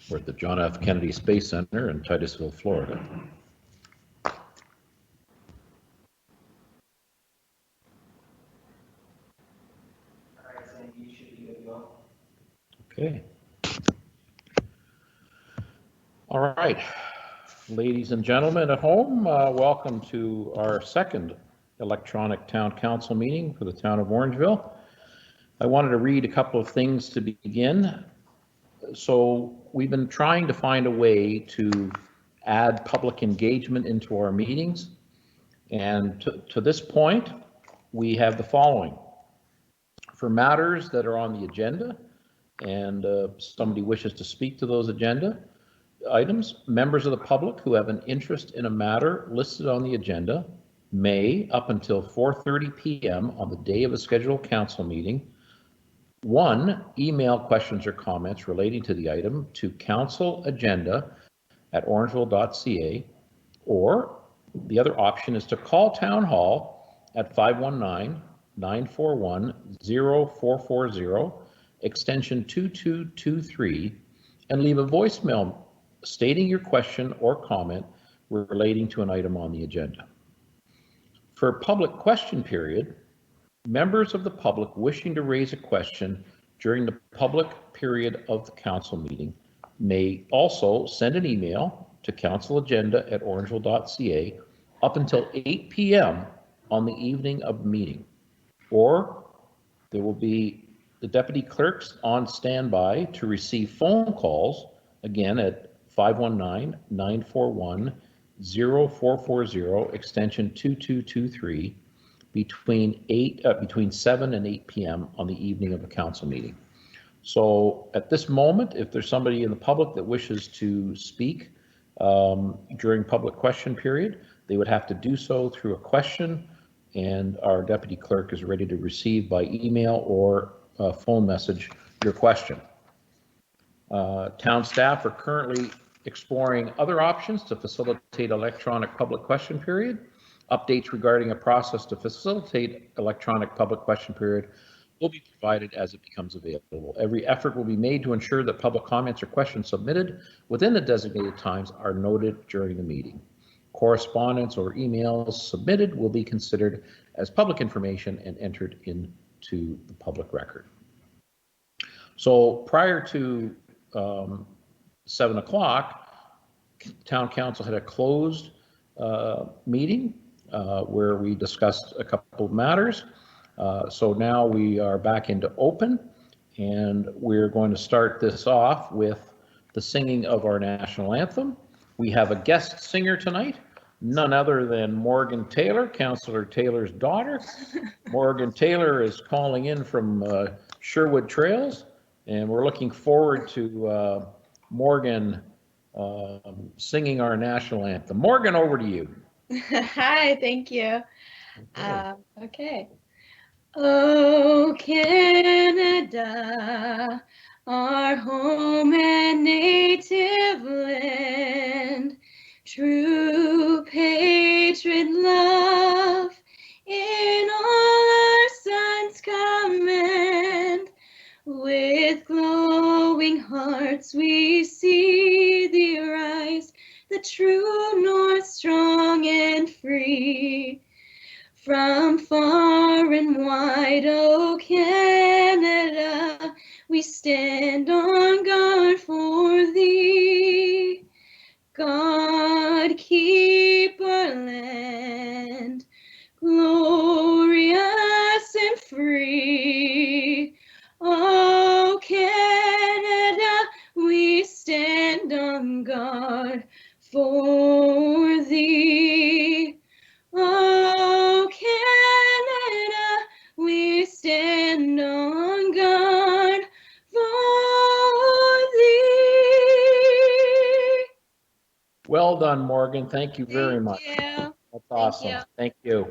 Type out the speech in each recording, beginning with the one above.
We're at the John F. Kennedy Space Center in Titusville, Florida. Okay. All right, ladies and gentlemen at home, welcome to our second electronic town council meeting for the town of Orangeville. I wanted to read a couple of things to begin. So we've been trying to find a way to add public engagement into our meetings. And to this point, we have the following. For matters that are on the agenda and somebody wishes to speak to those agenda items, members of the public who have an interest in a matter listed on the agenda may, up until 4:30 p.m. on the day of a scheduled council meeting, 1, email questions or comments relating to the item to councilagenda@orangeville.ca, or the other option is to call Town Hall at 519-941-0440, extension 2223, and leave a voicemail stating your question or comment relating to an item on the agenda. For public question period, members of the public wishing to raise a question during the public period of the council meeting may also send an email to councilagenda@orangeville.ca up until 8 p.m. on the evening of the meeting. Or there will be the deputy clerks on standby to receive phone calls, again at 519-941-0440, extension 2223, between 7 and 8 p.m. on the evening of a council meeting. So at this moment, if there's somebody in the public that wishes to speak during public question period, they would have to do so through a question, and our deputy clerk is ready to receive by email or phone message your question. Town staff are currently exploring other options to facilitate electronic public question period. Updates regarding a process to facilitate electronic public question period will be provided as it becomes available. Every effort will be made to ensure that public comments or questions submitted within the designated times are noted during the meeting. Correspondence or emails submitted will be considered as public information and entered into the public record. So prior to 7 o'clock, Town Council had a closed meeting where we discussed a couple of matters. So now we are back into open, and we're going to start this off with the singing of our national anthem. We have a guest singer tonight, none other than Morgan Taylor, Councillor Taylor's daughter. Morgan Taylor is calling in from Sherwood Trails, and we're looking forward to Morgan singing our national anthem. Morgan, over to you. Hi, thank you. Okay. Oh, Canada, our home and native land, true patriot love in all our sons' command. With glowing hearts we see thee rise, the true north, strong and free. From far and wide, oh Canada, we stand on guard for thee. God keep our land glorious and free. Oh Canada, we stand on guard for thee. Oh Canada, we stand on guard for thee. Well done, Morgan. Thank you very much. Thank you. That's awesome. Thank you.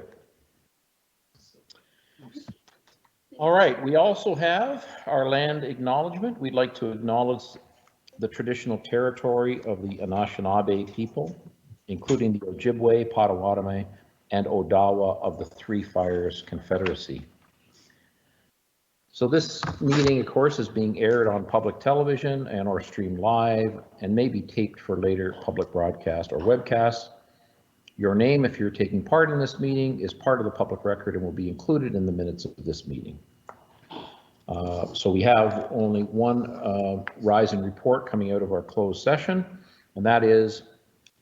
All right, we also have our land acknowledgement. We'd like to acknowledge the traditional territory of the Anishinaabe people, including the Ojibwe, Potawatomi, and Odawa of the Three Fires Confederacy. So this meeting, of course, is being aired on public television and or streamed live and may be taped for later public broadcast or webcast. Your name, if you're taking part in this meeting, is part of the public record and will be included in the minutes of this meeting. So we have only one rise in report coming out of our closed session, and that is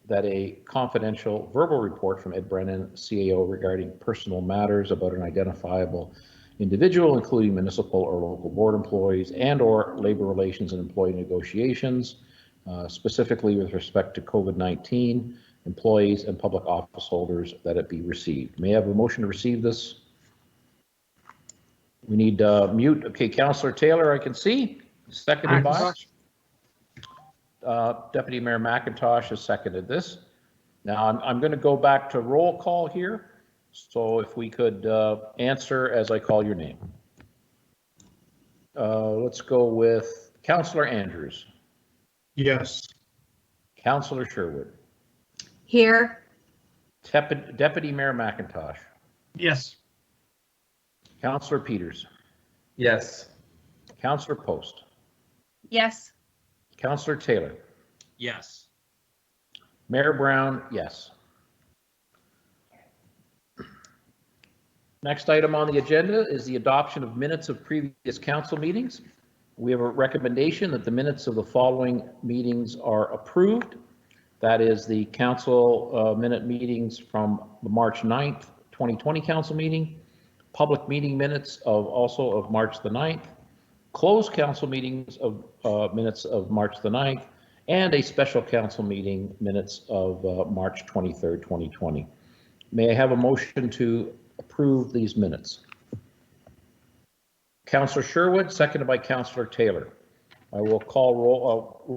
that a confidential verbal report from Ed Brennan, CAO, regarding personal matters about an identifiable individual, including municipal or local board employees and or labor relations and employee negotiations, specifically with respect to COVID-19, employees and public office holders, that it be received. May I have a motion to receive this? We need mute. Okay, Councillor Taylor, I can see. Seconded by? Deputy Mayor McIntosh has seconded this. Now I'm going to go back to roll call here. So if we could answer as I call your name. Let's go with Councillor Andrews. Yes. Councillor Sherwood. Here. Deputy Mayor McIntosh. Yes. Councillor Peters. Yes. Councillor Post. Yes. Councillor Taylor. Yes. Mayor Brown, yes. Next item on the agenda is the adoption of minutes of previous council meetings. We have a recommendation that the minutes of the following meetings are approved. That is the council minute meetings from the March 9th, 2020 council meeting, public meeting minutes of March the 9th, closed council meetings of minutes of March the 9th, and a special council meeting minutes of March 23rd, 2020. May I have a motion to approve these minutes? Councillor Sherwood, seconded by Councillor Taylor. I will call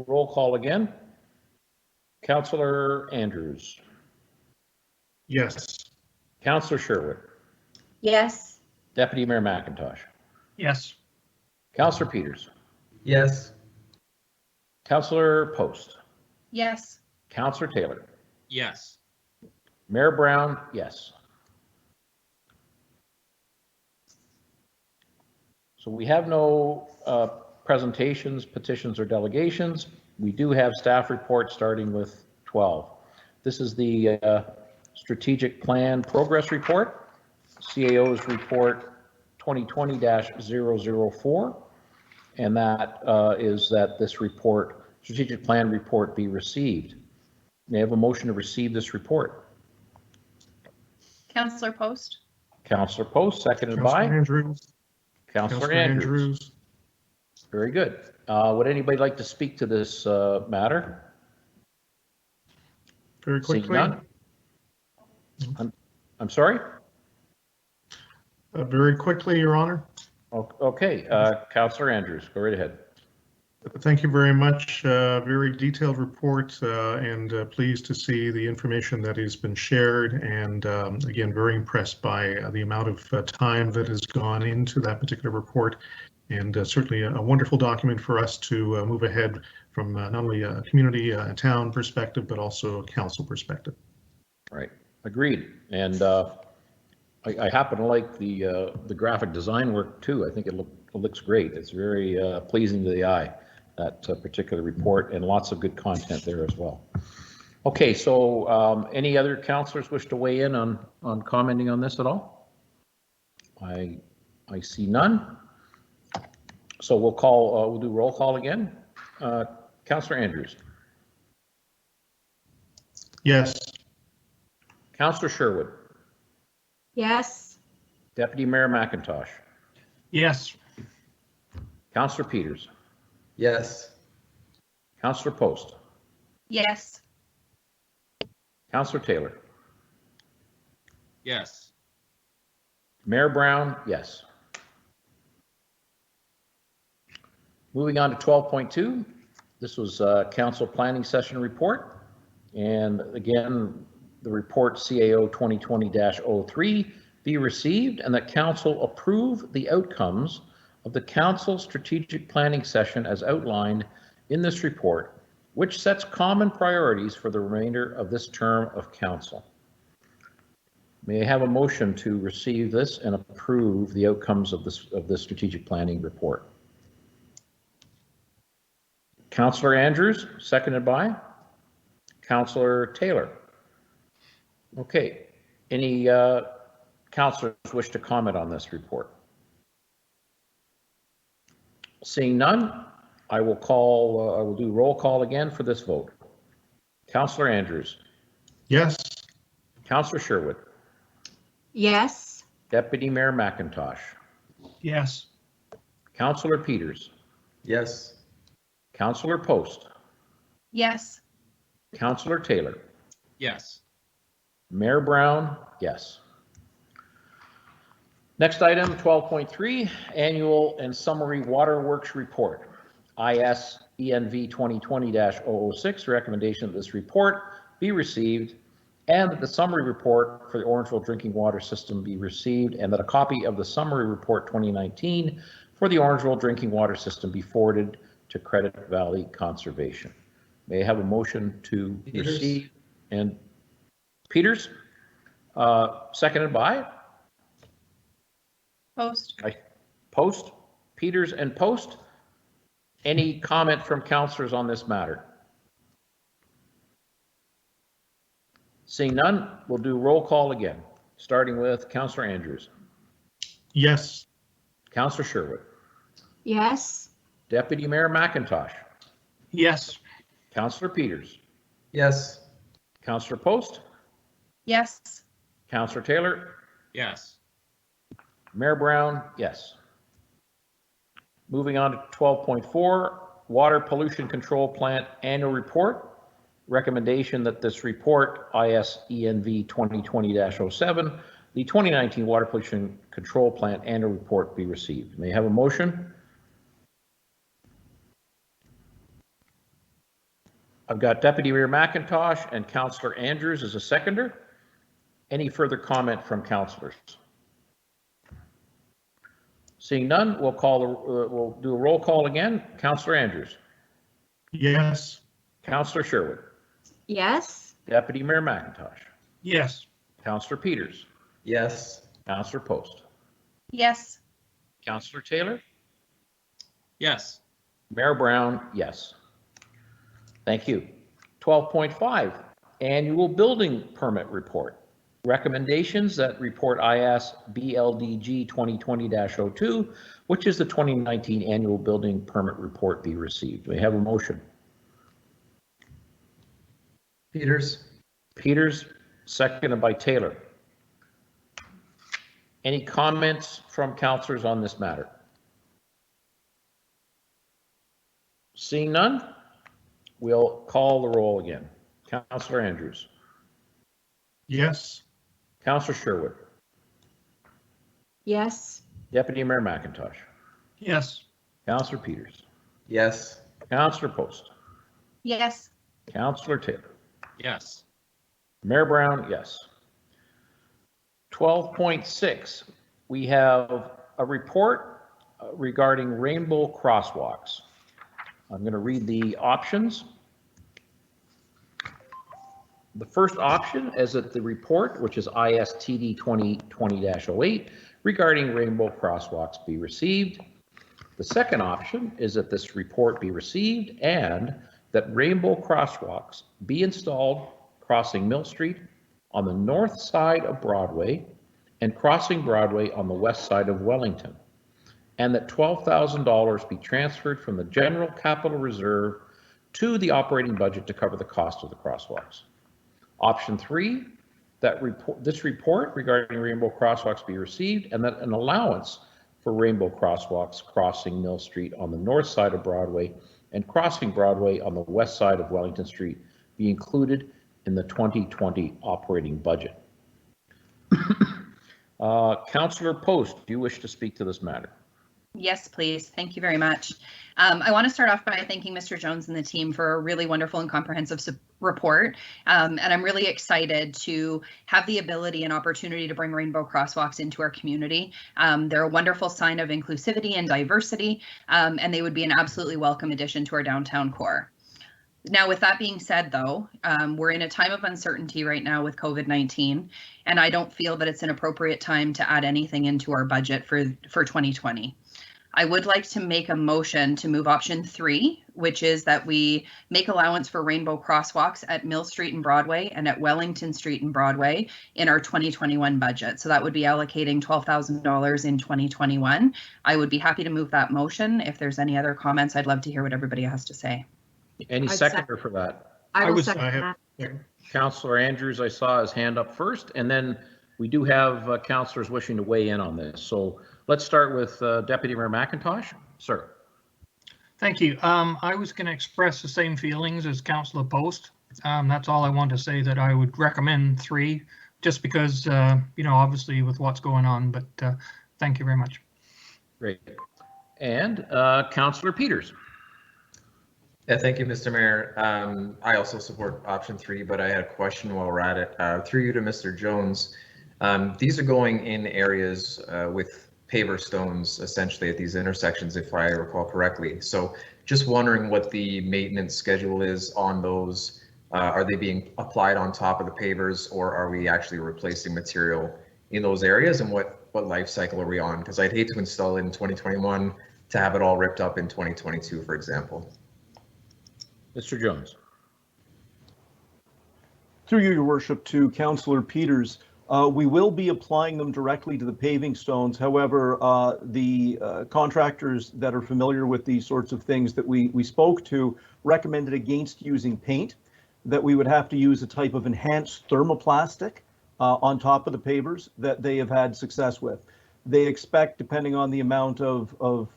roll call again. Councillor Andrews. Yes. Councillor Sherwood. Yes. Deputy Mayor McIntosh. Yes. Councillor Peters. Yes. Councillor Post. Yes. Councillor Taylor. Yes. Mayor Brown, yes. So we have no presentations, petitions, or delegations. We do have staff reports starting with 12. This is the strategic plan progress report, CAO's report 2020-004, and that is that this report, strategic plan report, be received. May I have a motion to receive this report? Councillor Post. Councillor Post, seconded Councillor by Andrews. Councillor Andrews. Very good. Would anybody like to speak to this matter? Very Seeing quickly. none? I'm sorry? Very quickly, Your Honor. Okay, Councillor Andrews, go right ahead. Thank you very much. Very detailed report, and pleased to see the information that has been shared, and again, very impressed by the amount of time that has gone into that particular report, and certainly a wonderful document for us to move ahead from not only a community, town perspective, but also a council perspective. Right, agreed. And I happen to like the graphic design work too. I think it looks great. It's very pleasing to the eye, that particular report, and lots of good content there as well. Okay, so any other councillors wish to weigh in on commenting on this at all? I see none. So we'll do roll call again. Councillor Andrews. Yes. Councillor Sherwood. Yes. Deputy Mayor McIntosh. Yes. Councillor Peters. Yes. Councillor Post. Yes. Councillor Taylor. Yes. Mayor Brown, yes. Moving on to 12.2, this was council planning session report. And again, the report CAO 2020-03 be received, and that council approve the outcomes of the council strategic planning session as outlined in this report, which sets common priorities for the remainder of this term of council. May I have a motion to receive this and approve the outcomes of this strategic planning report? Councillor Andrews, seconded by Councillor Taylor. Okay, any councillors wish to comment on this report? Seeing none, I will do roll call again for this vote. Councillor Andrews. Yes. Councillor Sherwood. Yes. Deputy Mayor McIntosh. Yes. Councillor Peters. Yes. Councillor Post. Yes. Councillor Taylor. Yes. Mayor Mayor Brown, yes. Next item, 12.3, Annual and Summary Waterworks Report. IS ENV 2020-006, recommendation that this report be received and that the summary report for the Orangeville drinking water system be received and that a copy of the summary report 2019 for the Orangeville drinking water system be forwarded to Credit Valley Conservation. May I have a motion to Peters. receive and Peters, seconded by Post. Post, Peters and Post. Any comment from councillors on this matter? Seeing none, we'll do roll call again, starting with Councillor Andrews. Yes. Councillor Sherwood. Yes. Deputy Mayor McIntosh. Yes. Councillor Peters. Yes. Councillor Post. Yes. Councillor Taylor. Yes. Mayor Brown, yes. Moving on to 12.4, Water Pollution Control Plant Annual Report. Recommendation that this report, IS ENV 2020-07, the 2019 Water Pollution Control Plant Annual Report be received. May I have a motion? I've got Deputy Mayor McIntosh and Councillor Andrews as a seconder. Any further comment from councillors? Seeing none, we'll do a roll call again. Councillor Andrews. Yes. Councillor Sherwood. Yes. Deputy Mayor McIntosh. Yes. Councillor Peters. Yes. Councillor Post. Yes. Councillor Taylor. Yes. Mayor Brown, yes. Thank you. 12.5, Annual Building Permit Report. Recommendations that report IS BLDG 2020-02, which is the 2019 Annual Building Permit Report, be received. We have a motion. Peters. Peters, seconded by Taylor. Any comments from councillors on this matter? Seeing none, we'll call the roll again. Councillor Andrews. Yes. Councillor Sherwood. Yes. Deputy Mayor McIntosh. Yes. Councillor Peters. Yes. Councillor Post. Yes. Councillor Taylor. Yes. Mayor Brown, yes. 12.6, we have a report regarding rainbow crosswalks. I'm going to read the options. The first option is that the report, which is ISTD 2020-08, regarding rainbow crosswalks be received. The second option is that this report be received and that rainbow crosswalks be installed crossing Mill Street on the north side of Broadway and crossing Broadway on the west side of Wellington, and that $12,000 be transferred from the general capital reserve to the operating budget to cover the cost of the crosswalks. Option 3, that this report regarding rainbow crosswalks be received and that an allowance for rainbow crosswalks crossing Mill Street on the north side of Broadway and crossing Broadway on the west side of Wellington Street be included in the 2020 operating budget. Councillor Post, do you wish to speak to this matter? Yes, please. Thank you very much. I want to start off by thanking Mr. Jones and the team for a really wonderful and comprehensive report. And I'm really excited to have the ability and opportunity to bring rainbow crosswalks into our community. They're a wonderful sign of inclusivity and diversity, and they would be an absolutely welcome addition to our downtown core. Now, with that being said, though, we're in a time of uncertainty right now with COVID-19, and I don't feel that it's an appropriate time to add anything into our budget for 2020. I would like to make a motion to move option 3, which is that we make allowance for rainbow crosswalks at Mill Street and Broadway and at Wellington Street and Broadway in our 2021 budget. So that would be allocating $12,000 in 2021. I would be happy to move that motion. If there's any other comments, I'd love to hear what everybody has to say. Any seconder for that? I will I second have- that. Councillor Andrews, I saw his hand up first, and then we do have councillors wishing to weigh in on this. So let's start with Deputy Mayor McIntosh. Sir. Thank you. I was going to express the same feelings as Councillor Post. That's all I want to say, that I would recommend 3, just because, obviously with what's going on, but thank you very much. Great. And Councillor Peters. Yeah, thank you, Mr. Mayor. I also support option 3, but I had a question while we're at it. Through you to Mr. Jones. These are going in areas with paver stones essentially at these intersections, if I recall correctly. So just wondering what the maintenance schedule is on those. Are they being applied on top of the pavers, or are we actually replacing material in those areas, and what life cycle are we on? Because I'd hate to install it in 2021 to have it all ripped up in 2022, for example. Mr. Jones. Through you, Your Worship, to Councillor Peters. We will be applying them directly to the paving stones. However, the contractors that are familiar with these sorts of things that we spoke to recommended against using paint, that we would have to use a type of enhanced thermoplastic on top of the pavers that they have had success with. They expect, depending on the amount of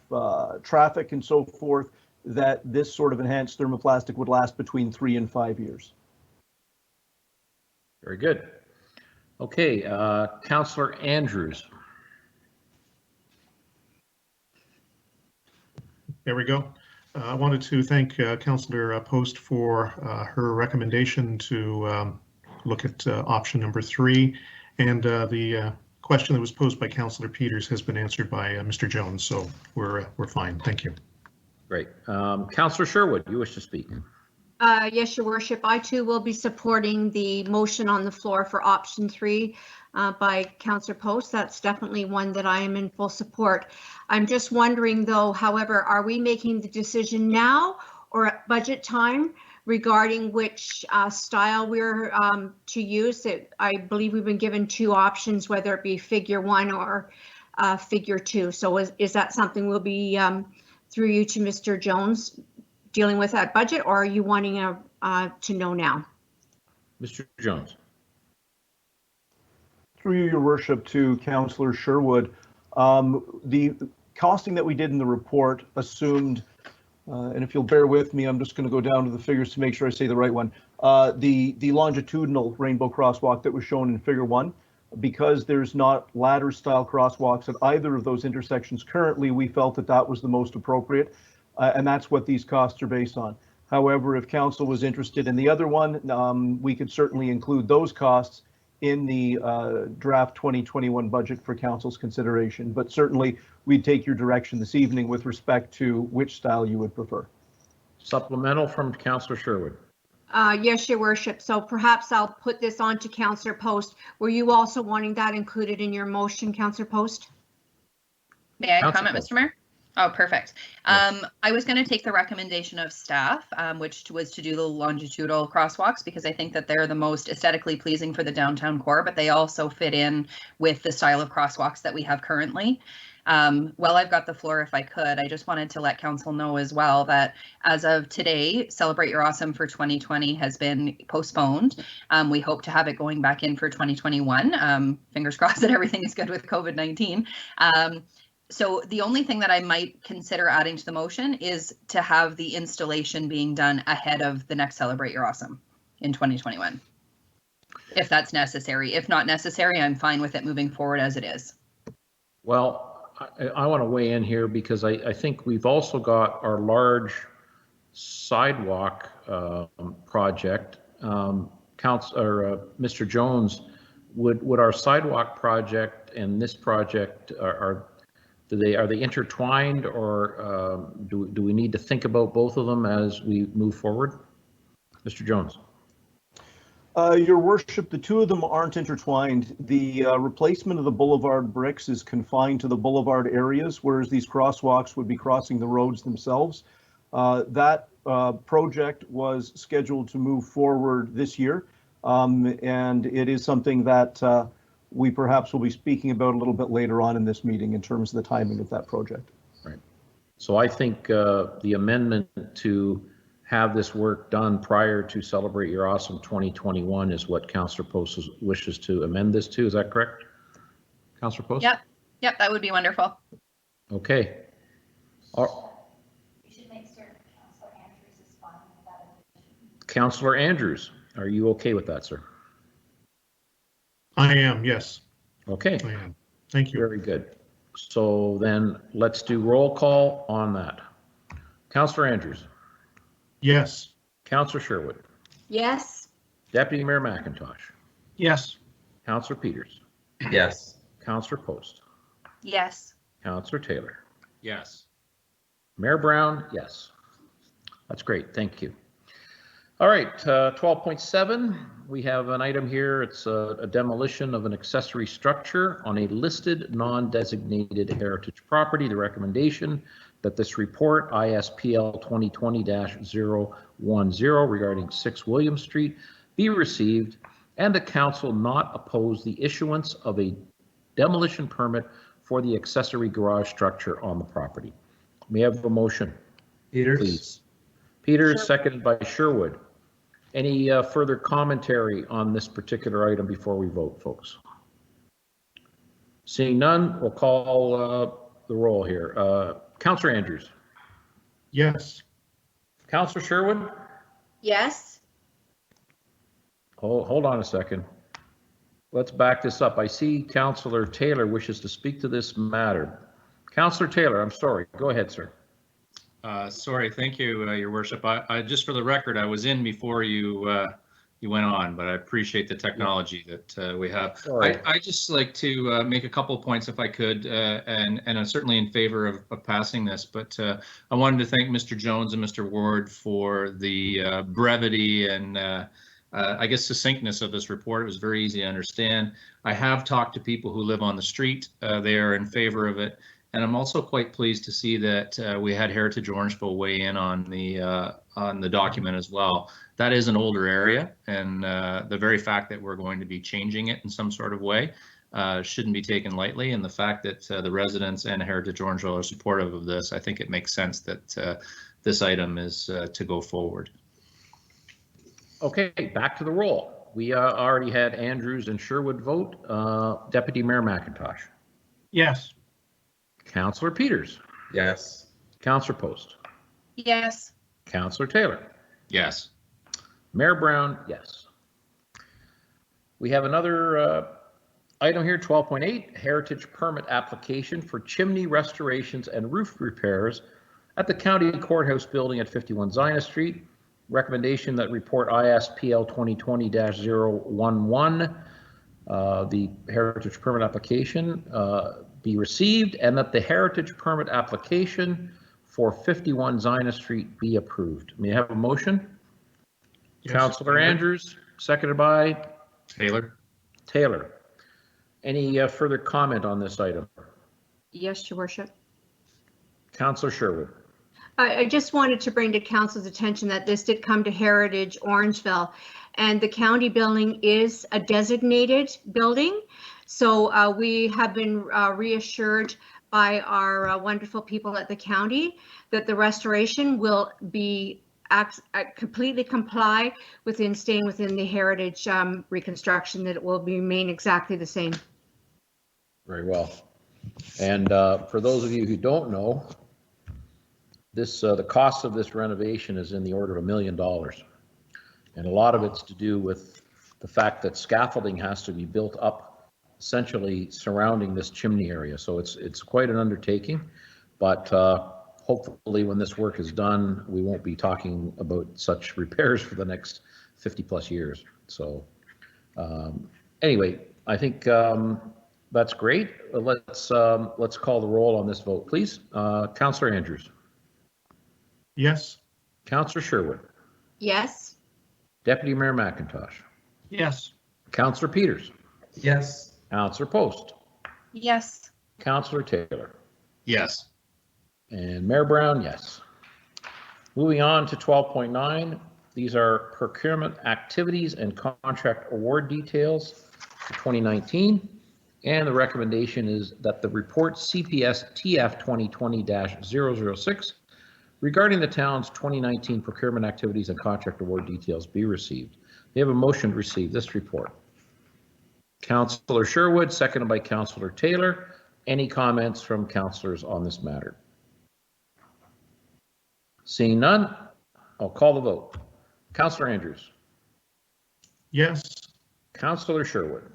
traffic and so forth, that this sort of enhanced thermoplastic would last between 3 and 5 years. Very good. Okay, Councillor Andrews. There we go. I wanted to thank Councillor Post for her recommendation to look at option number 3, and the question that was posed by Councillor Peters has been answered by Mr. Jones, so we're fine. Thank you. Great. Councillor Sherwood, you wish to speak? Yes, Your Worship. I too will be supporting the motion on the floor for option 3 by Councillor Post. That's definitely one that I am in full support. I'm just wondering though, however, are we making the decision now or at budget time regarding which style we're to use? I believe we've been given 2 options, whether it be figure 1 or figure 2. So is that something we'll be through you to Mr. Jones dealing with that budget, or are you wanting to know now? Mr. Jones. Through you, Your Worship, to Councillor Sherwood. The costing that we did in the report assumed, and if you'll bear with me, I'm just going to go down to the figures to make sure I say the right one. The longitudinal rainbow crosswalk that was shown in figure 1, because there's not ladder style crosswalks at either of those intersections currently, we felt that that was the most appropriate. And that's what these costs are based on. However, if council was interested in the other one, we could certainly include those costs in the draft 2021 budget for council's consideration. But certainly we'd take your direction this evening with respect to which style you would prefer. Supplemental from Councillor Sherwood. Yes, Your Worship. So perhaps I'll put this on to Councillor Post. Were you also wanting that included in your motion, Councillor Post? May I Councillor comment, Post. Mr. Mayor? Oh, perfect. Yes. I was going to take the recommendation of staff, which was to do the longitudinal crosswalks, because I think that they're the most aesthetically pleasing for the downtown core, but they also fit in with the style of crosswalks that we have currently. Well, I've got the floor. If I could, I just wanted to let council know as well that as of today, Celebrate Your Awesome for 2020 has been postponed. We hope to have it going back in for 2021. Fingers crossed that everything is good with COVID-19. So the only thing that I might consider adding to the motion is to have the installation being done ahead of the next Celebrate Your Awesome in 2021. If that's necessary. If not necessary, I'm fine with it moving forward as it is. Well, I want to weigh in here because I think we've also got our large sidewalk project. Mr. Jones, would our sidewalk project and this project are they intertwined, or do we need to think about both of them as we move forward? Mr. Jones. Your worship, the two of them aren't intertwined. The replacement of the boulevard bricks is confined to the boulevard areas, whereas these crosswalks would be crossing the roads themselves. That project was scheduled to move forward this year, and it is something that we perhaps will be speaking about a little bit later on in this meeting in terms of the timing of that project. Right. So I think the amendment to have this work done prior to Celebrate Your Awesome 2021 is what Councillor Post wishes to amend this to. Is that correct? Councillor Post? Yep, that would be wonderful. Okay. You should make certain Councillor Andrews is fine with that. Councillor Andrews, are you okay with that, sir? I am, yes, Okay, I am. Thank you. very good. So then let's do roll call on that. Councillor Andrews, Yes, Councillor Sherwood, Yes. Deputy Mayor McIntosh, Yes. Councillor Peters, Yes. Councillor Post, Yes. Councillor Taylor, Yes. Mayor Brown, yes. That's great, thank you. All right, 12.7, we have an item here. It's a demolition of an accessory structure on a listed non-designated heritage property. The recommendation that this report, ISPL 2020-010 regarding 6 William Street, be received and the council not oppose the issuance of a demolition permit for the accessory garage structure on the property. May I have a motion, Peters? please? Peters, seconded by Sherwood. Any further commentary on this particular item before we vote, folks? Seeing none, we'll call the roll here. Councillor Andrews, yes, Councillor Sherwood, Yes. hold on a second. Let's back this up. I see Councillor Taylor wishes to speak to this matter. Councillor Taylor, I'm sorry. Go ahead, sir. Sorry, thank you, Your Worship. I just for the record, I was in before you you went on, but I appreciate the technology that we have. Sorry. I just like to make a couple points if I could, and I'm certainly in favor of passing this. But I wanted to thank Mr. Jones and Mr. Ward for the brevity and I guess succinctness of this report. It was very easy to understand. I have talked to people who live on the street. They are in favor of it. And I'm also quite pleased to see that we had Heritage Orangeville weigh in on the document as well. That is an older area, and the very fact that we're going to be changing it in some sort of way shouldn't be taken lightly. And the fact that the residents and Heritage Orangeville are supportive of this, I think it makes sense that this item is to go forward. Okay, back to the roll. We already had Andrews and Sherwood vote. Deputy Mayor McIntosh. Yes. Councillor Peters. Yes. Councillor Post. Yes. Councillor Taylor. Yes. Mayor Brown, yes. We have another item here, 12.8, heritage permit application for chimney restorations and roof repairs at the county courthouse building at 51 Zina Street. Recommendation that report ISPL 2020-011, the heritage permit application, be received, and that the heritage permit application for 51 Zina Street be approved. May I have a motion? yes. Councillor Andrews, seconded by Taylor. Taylor. Any further comment on this item? Yes, Your Worship. Councillor Sherwood. I just wanted to bring to council's attention that this did come to Heritage Orangeville, and the county building is a designated building. So we have been reassured by our wonderful people at the county that the restoration will be completely comply within staying within the heritage reconstruction, that it will remain exactly the same. Very well. And for those of you who don't know, this the cost of this renovation is in the order of $1 million. And a lot of it's to do with the fact that scaffolding has to be built up essentially surrounding this chimney area. So it's quite an undertaking, but hopefully when this work is done, we won't be talking about such repairs for the next 50 plus years. So anyway, I think that's great. Let's call the roll on this vote, please. Councillor Andrews. Yes, Councillor Sherwood. Yes. Deputy Mayor McIntosh. Yes. Councillor Peters. Yes. Councillor Post. Yes. Councillor Taylor. Yes. And Mayor Brown, yes. Moving on to 12.9. These are procurement activities and contract award details for 2019. And the recommendation is that the report CPS TF 2020-006 regarding the town's 2019 procurement activities and contract award details be received. May I have a motion to receive this report? Councillor Sherwood, seconded by Councillor Taylor. Any comments from councillors on this matter? Seeing none, I'll call the vote. Councillor Andrews. Yes. Councillor Sherwood.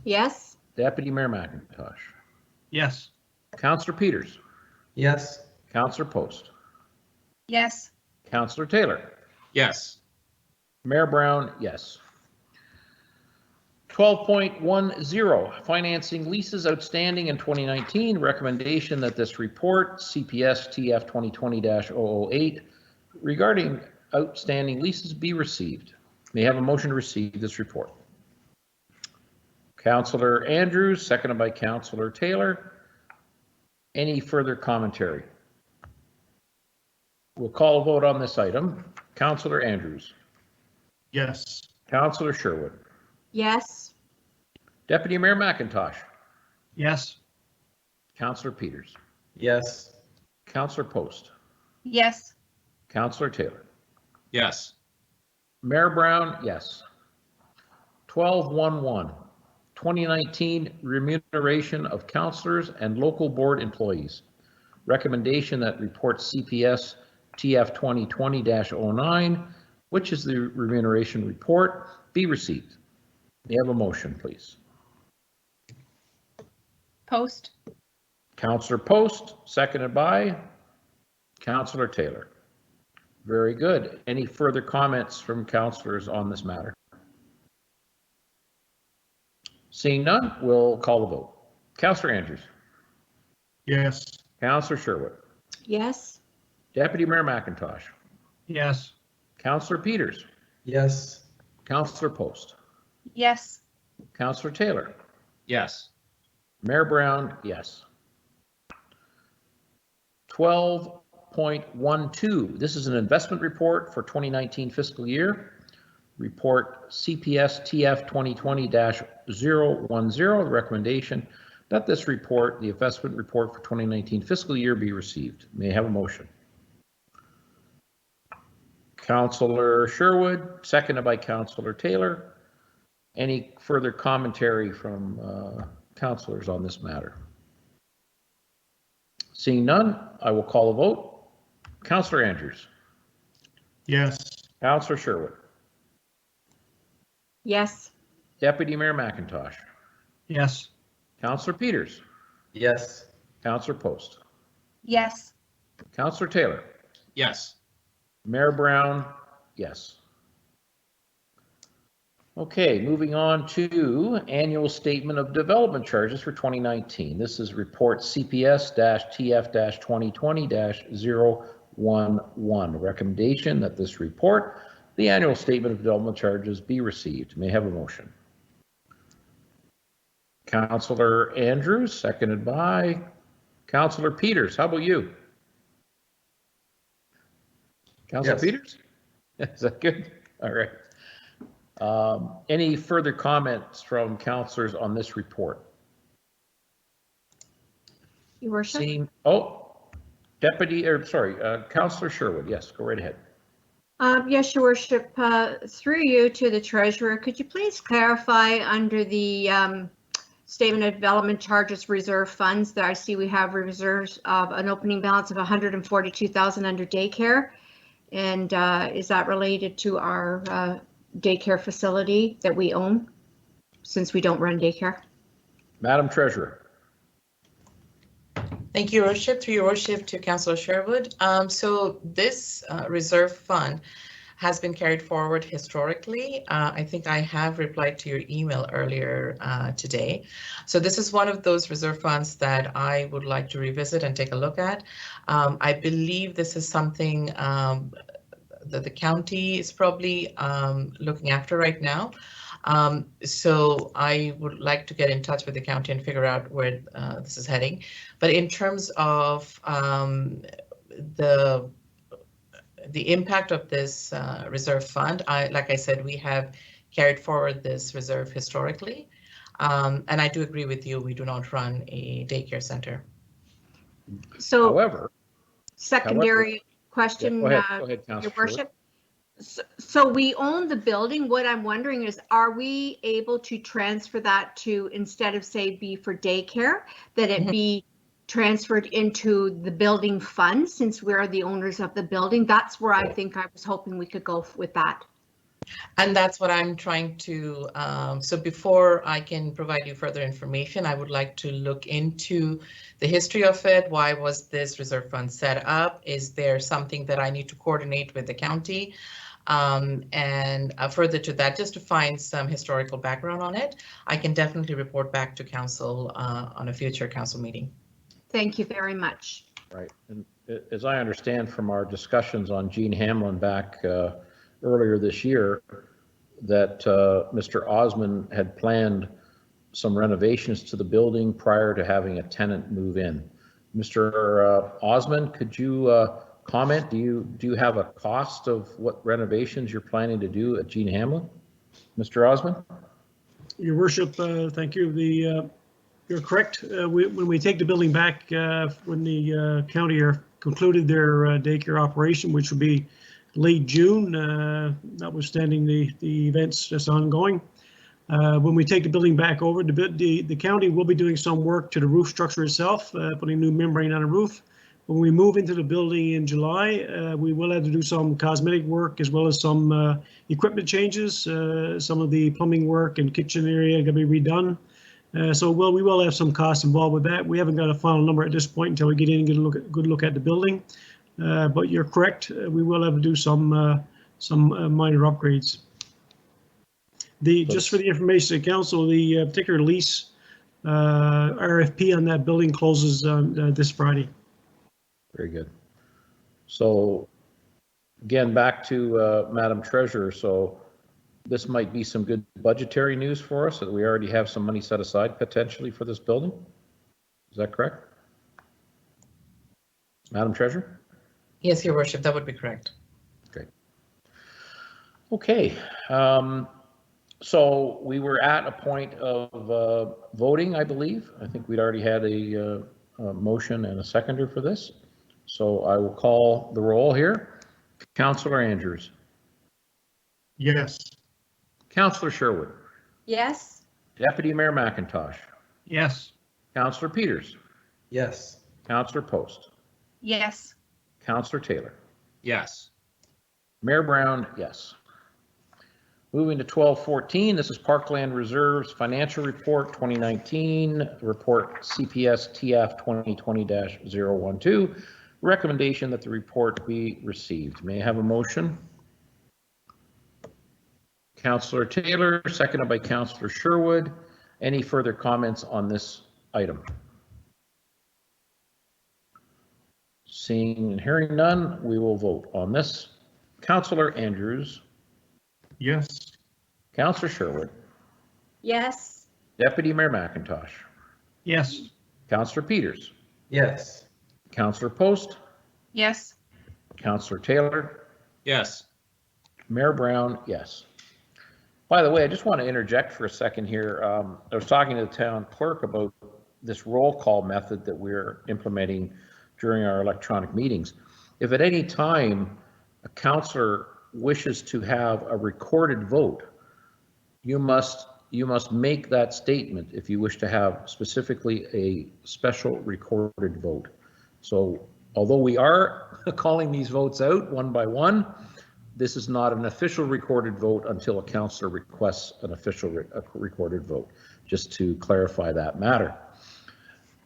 Yes. Deputy Mayor McIntosh. Yes. Councillor Peters. Yes. Councillor Post. Yes. Councillor Taylor. Yes. Mayor Brown, yes. 12.10, financing leases outstanding in 2019. Recommendation that this report, CPS TF 2020-008, regarding outstanding leases be received. May I have a motion to receive this report? Councillor Andrews, seconded by Councillor Taylor. Any further commentary? We'll call a vote on this item. Councillor Andrews. Yes. Councillor Sherwood. Yes. Deputy Mayor McIntosh. Yes. Councillor Peters. Yes. Councillor Post. Yes. Councillor Taylor. Yes. Mayor Brown, yes. 12.11, 2019 remuneration of councillors and local board employees. Recommendation that report CPS TF 2020-09, which is the remuneration report, be received. May I have a motion, please? Post. Councillor Post, seconded by Councillor Taylor. Very good. Any further comments from councillors on this matter? Seeing none, we'll call the vote. Councillor Andrews. Yes. Councillor Sherwood. Yes. Deputy Mayor McIntosh. Yes. Councillor Peters. Yes. Councillor Post. Yes. Councillor Taylor. Yes. Mayor Brown, yes. 12.12, this is an investment report for 2019 fiscal year. Report CPS TF 2020-010, the recommendation that this report, the investment report for 2019 fiscal year, be received. May I have a motion? Councillor Sherwood, seconded by Councillor Taylor. Any further commentary from councillors on this matter? Seeing none, I will call a vote. Councillor Andrews. Yes. Councillor Sherwood. Yes. Deputy Mayor McIntosh. Yes. Councillor Peters. Yes. Councillor Post. Yes. Councillor Taylor. Yes. Mayor Brown, yes. Okay, moving on to annual statement of development charges for 2019. This is report CPS-TF-2020-011. Recommendation that this report, the annual statement of development charges, be received. May I have a motion? Councillor Andrews, seconded by Councillor Peters. How about you? Councillor Yes. Peters? Is that good? All right. Any further comments from councillors on this report? Your worship. Seeing, Councillor Sherwood, yes, go right ahead. Yes, your worship, through you to the treasurer, could you please clarify under the statement of development charges reserve funds that I see we have reserves of an opening balance of 142,000 under daycare? And is that related to our daycare facility that we own since we don't run daycare? Madam Treasurer. Thank you, Your Worship. Through Your Worship to Councillor Sherwood. So this reserve fund has been carried forward historically. I think I have replied to your email earlier today. So this is one of those reserve funds that I would like to revisit and take a look at. I believe this is something that the county is probably looking after right now. So I would like to get in touch with the county and figure out where this is heading. But in terms of the impact of this reserve fund, like I said, we have carried forward this reserve historically. And I do agree with you, we do not run a daycare center. So However, secondary question, go ahead, Your Councillor. Worship. So we own the building. What I'm wondering is, are we able to transfer that to, instead of say be for daycare, that it be transferred into the building fund since we're the owners of the building? That's where I think I was hoping we could go with that. And that's what I'm trying to, so before I can provide you further information, I would like to look into the history of it. Why was this reserve fund set up? Is there something that I need to coordinate with the county? And further to that, just to find some historical background on it, I can definitely report back to council on a future council meeting. Thank you very much. Right, and as I understand from our discussions on Gene Hamlin back earlier this year, that Mr. Osmond had planned some renovations to the building prior to having a tenant move in. Mr. Osmond, could you comment? Do you have a cost of what renovations you're planning to do at Gene Hamlin? Mr. Osmond? Your Worship, thank you. You're correct. When we take the building back, when the county concluded their daycare operation, which will be late June, notwithstanding the events that's ongoing. When we take the building back over, the county will be doing some work to the roof structure itself, putting new membrane on the roof. When we move into the building in July, we will have to do some cosmetic work as well as some equipment changes. Some of the plumbing work and kitchen area going to be redone. We will have some costs involved with that. We haven't got a final number at this point until we get in and get a good look at the building. But you're correct. We will have to do some minor upgrades. Just for the information of the council, the particular lease RFP on that building closes this Friday. Very good. So again, back to Madam Treasurer. So this might be some good budgetary news for us, that we already have some money set aside potentially for this building. Is that correct? Madam Treasurer? Yes, Your Worship, that would be correct. Great. Okay. So we were at a point of voting, I believe. I think we'd already had a motion and a seconder for this. So I will call the roll here. Councillor Andrews. Yes. Councillor Sherwood. Yes. Deputy Mayor McIntosh. Yes. Councillor Peters. Yes. Councillor Post. Yes. Councillor Taylor. Yes. Mayor Brown, yes. Moving to 1214, this is Parkland Reserves Financial Report 2019, report CPS TF 2020-012. Recommendation that the report be received. May I have a motion? Councillor Taylor, seconded by Councillor Sherwood. Any further comments on this item? Seeing and hearing none, we will vote on this. Councillor Andrews. Yes. Councillor Sherwood. Yes. Deputy Mayor McIntosh. Yes. Councillor Peters. Yes. Councillor Post. Yes. Councillor Taylor. Yes. Mayor Brown, yes. By the way, I just want to interject for a second here. I was talking to the town clerk about this roll call method that we're implementing during our electronic meetings. If at any time a councillor wishes to have a recorded vote, you must make that statement if you wish to have specifically a special recorded vote. So although we are calling these votes out one by one, this is not an official recorded vote until a councillor requests an official recorded vote, just to clarify that matter.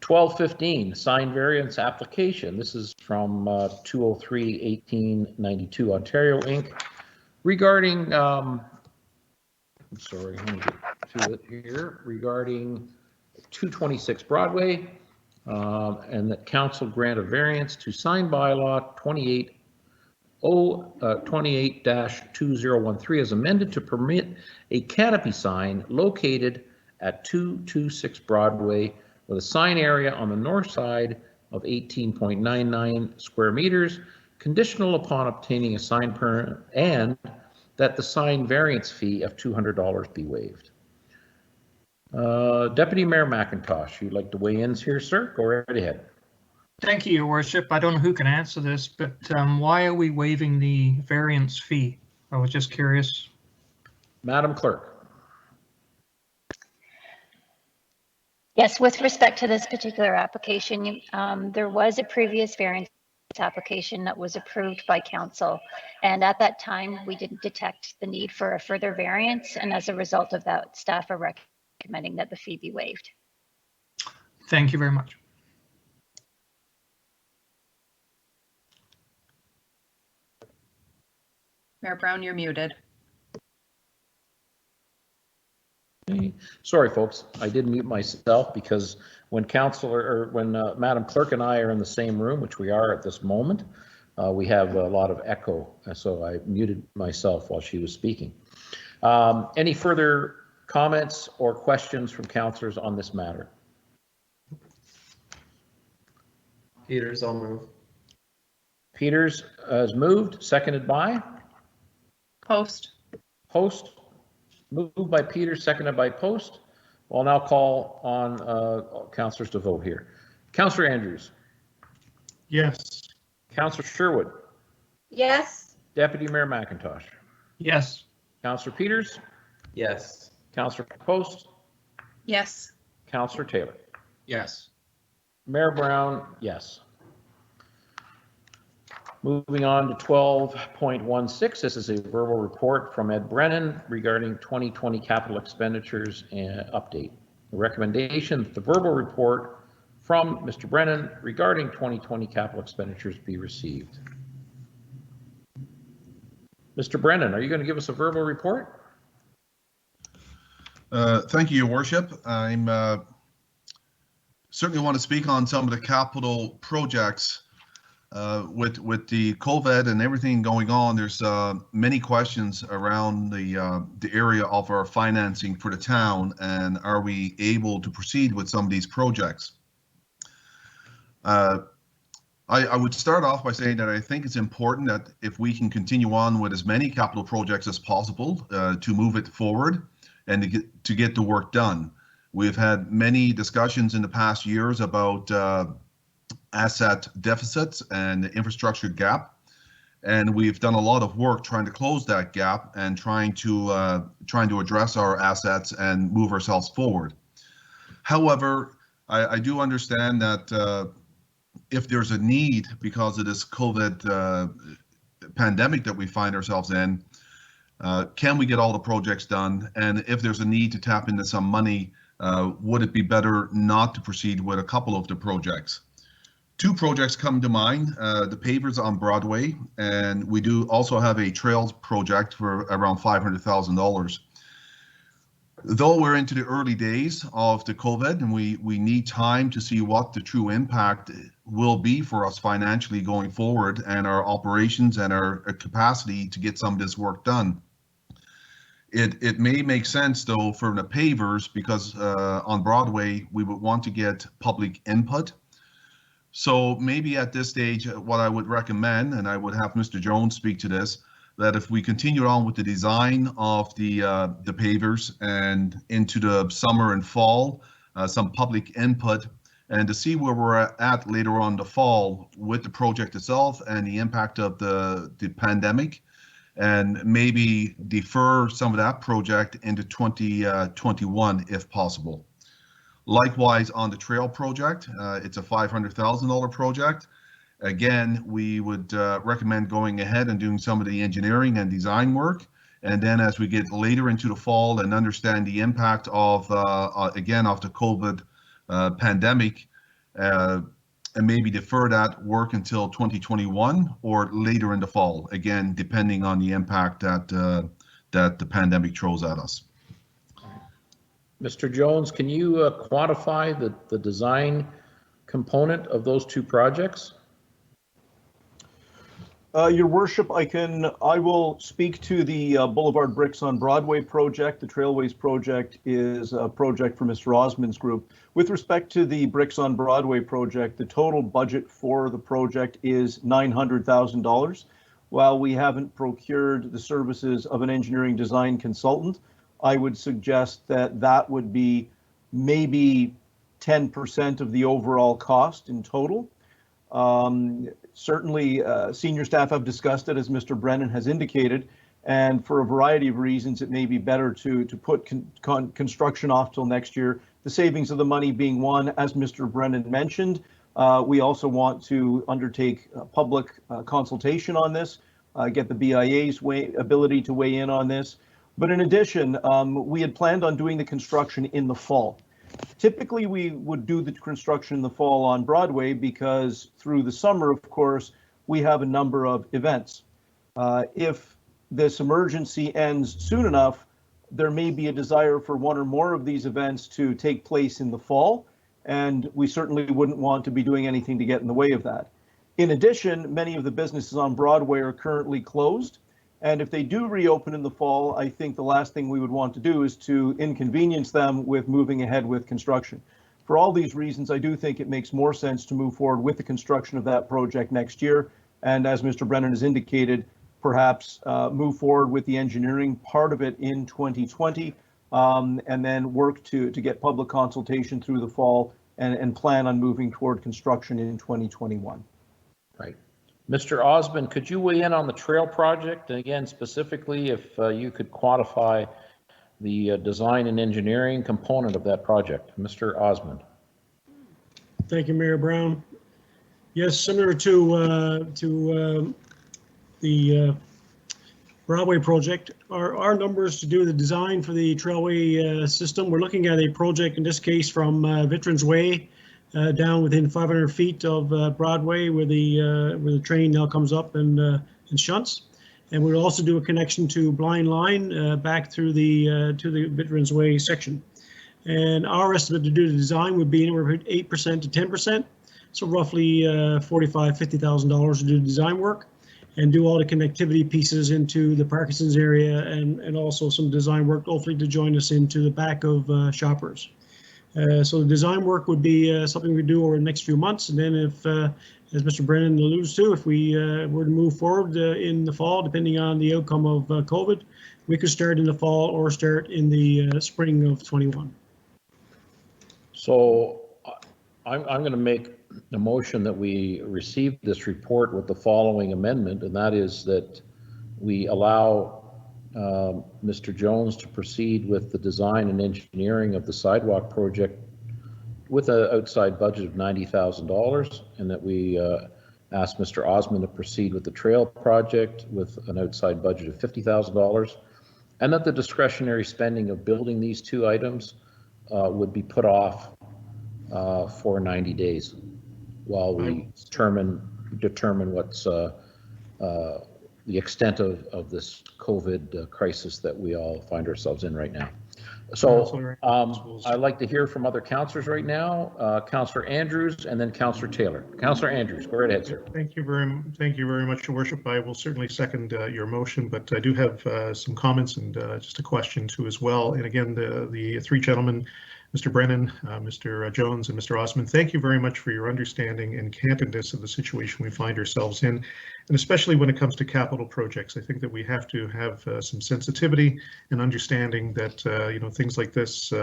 1215, signed variance application. This is from 203-1892 Ontario Inc. Regarding, I'm sorry, let me get to it here, regarding 226 Broadway, and that council grant a variance to sign bylaw 28-2013 is amended to permit a canopy sign located at 226 Broadway with a sign area on the north side of 18.99 square meters, conditional upon obtaining a sign permit, and that the sign variance fee of $200 be waived. Deputy Mayor McIntosh, you'd like to weigh in here, sir? Go right ahead. Thank you, Your Worship. I don't know who can answer this, but why are we waiving the variance fee? I was just curious. Madam Clerk. Yes, with respect to this particular application, there was a previous variance application that was approved by council. And at that time, we didn't detect the need for a further variance. And as a result of that, staff are recommending that the fee be waived. Thank you very much. Mayor Brown, you're muted. Okay. Sorry, folks, I did mute myself because when Madam Clerk and I are in the same room, which we are at this moment, we have a lot of echo, so I muted myself while she was speaking. Any further comments or questions from councillors on this matter? Peters, I'll move. Peters has moved, seconded by? Post. Post. Moved by Peters, seconded by Post. I'll now call on councillors to vote here. Councillor Andrews. Yes. Councillor Sherwood. Yes. Deputy Mayor McIntosh. Yes. Councillor Peters. Yes. Councillor Post. Yes. Councillor Taylor. Yes. Mayor Brown, yes. Moving on to 12.16, this is a verbal report from Ed Brennan regarding 2020 capital expenditures and update. The recommendation that the verbal report from Mr. Brennan regarding 2020 capital expenditures be received. Mr. Brennan, are you going to give us a verbal report? Thank you, Your Worship. I'm certainly want to speak on some of the capital projects. With the COVID and everything going on, there's many questions around the area of our financing for the town, and are we able to proceed with some of these projects? I would start off by saying that I think it's important that if we can continue on with as many capital projects as possible to move it forward and to get the work done. We've had many discussions in the past years about asset deficits and infrastructure gap, and we've done a lot of work trying to close that gap and trying to address our assets and move ourselves forward. However, I do understand that if there's a need because of this COVID pandemic that we find ourselves in, can we get all the projects done? And if there's a need to tap into some money, would it be better not to proceed with a couple of the projects? Two projects come to mind, the pavers on Broadway, and we do also have a trails project for around $500,000. Though we're into the early days of the COVID and we need time to see what the true impact will be for us financially going forward and our operations and our capacity to get some of this work done. It may make sense though for the pavers because on Broadway we would want to get public input. So maybe at this stage, what I would recommend, and I would have Mr. Jones speak to this, that if we continue on with the design of the pavers and into the summer and fall, some public input, and to see where we're at later on the fall with the project itself and the impact of the pandemic, and maybe defer some of that project into 2021 if possible. Likewise, on the trail project, it's a $500,000 project. Again, we would recommend going ahead and doing some of the engineering and design work. And then as we get later into the fall and understand the impact of, again, of the COVID pandemic, and maybe defer that work until 2021 or later in the fall, again, depending on the impact that, that the pandemic throws at us. Mr. Jones, can you quantify the design component of those two projects? Your worship, I will speak to the Boulevard Bricks on Broadway project. The Trailways project is a project for Mr. Osmond's group. With respect to the Bricks on Broadway project, the total budget for the project is $900,000. While we haven't procured the services of an engineering design consultant, I would suggest that that would be maybe 10% of the overall cost in total. Certainly, senior staff have discussed it, as Mr. Brennan has indicated, and for a variety of reasons, it may be better to put construction off till next year. The savings of the money being one, as Mr. Brennan mentioned. We also want to undertake public consultation on this, get the BIA's ability to weigh in on this. But in addition, we had planned on doing the construction in the fall. Typically, we would do the construction in the fall on Broadway because through the summer, of course, we have a number of events. If this emergency ends soon enough, there may be a desire for one or more of these events to take place in the fall, and we certainly wouldn't want to be doing anything to get in the way of that. In addition, many of the businesses on Broadway are currently closed. And if they do reopen in the fall, I think the last thing we would want to do is to inconvenience them with moving ahead with construction. For all these reasons, I do think it makes more sense to move forward with the construction of that project next year. And as Mr. Brennan has indicated, perhaps move forward with the engineering part of it in 2020, and then work to get public consultation through the fall and plan on moving toward construction in 2021. Right. Mr. Osmond, could you weigh in on the trail project? And again, specifically, if you could quantify the design and engineering component of that project. Mr. Osmond. Thank you, Mayor Brown. Yes, similar to the Broadway project, our numbers to do the design for the trailway system, we're looking at a project in this case from Veterans Way down within 500 feet of Broadway, where the train now comes up and shunts. And we'll also do a connection to Blind Line back through to the Veterans Way section. And our estimate to do the design would be anywhere from 8% to 10%, so roughly $50,000 to do the design work and do all the connectivity pieces into the Parkinson's area, and also some design work hopefully to join us into the back of Shoppers. So the design work would be something we do over the next few months, and then if, as Mr. Brennan alludes to, if we were to move forward in the fall, depending on the outcome of COVID, we could start in the fall or start in the spring of 21. So I'm going to make the motion that we receive this report with the following amendment, and that is that we allow Mr. Jones to proceed with the design and engineering of the sidewalk project with an outside budget of $90,000, and that we ask Mr. Osmond to proceed with the trail project with an outside budget of $50,000, and that the discretionary spending of building these two items would be put off for 90 days while we determine what's the extent of this COVID crisis that we all find ourselves in right now. So I'd like to hear from other councillors right now. Councillor Andrews and then Councillor Taylor. Councillor Andrews, go right ahead, sir. Thank you very much, Your Worship. I will certainly second your motion, but I do have some comments and just a question too as well. And again, the three gentlemen, Mr. Brennan, Mr. Jones, and Mr. Osmond, thank you very much for your understanding and candidness of the situation we find ourselves in, and especially when it comes to capital projects. I think that we have to have some sensitivity and understanding that things like this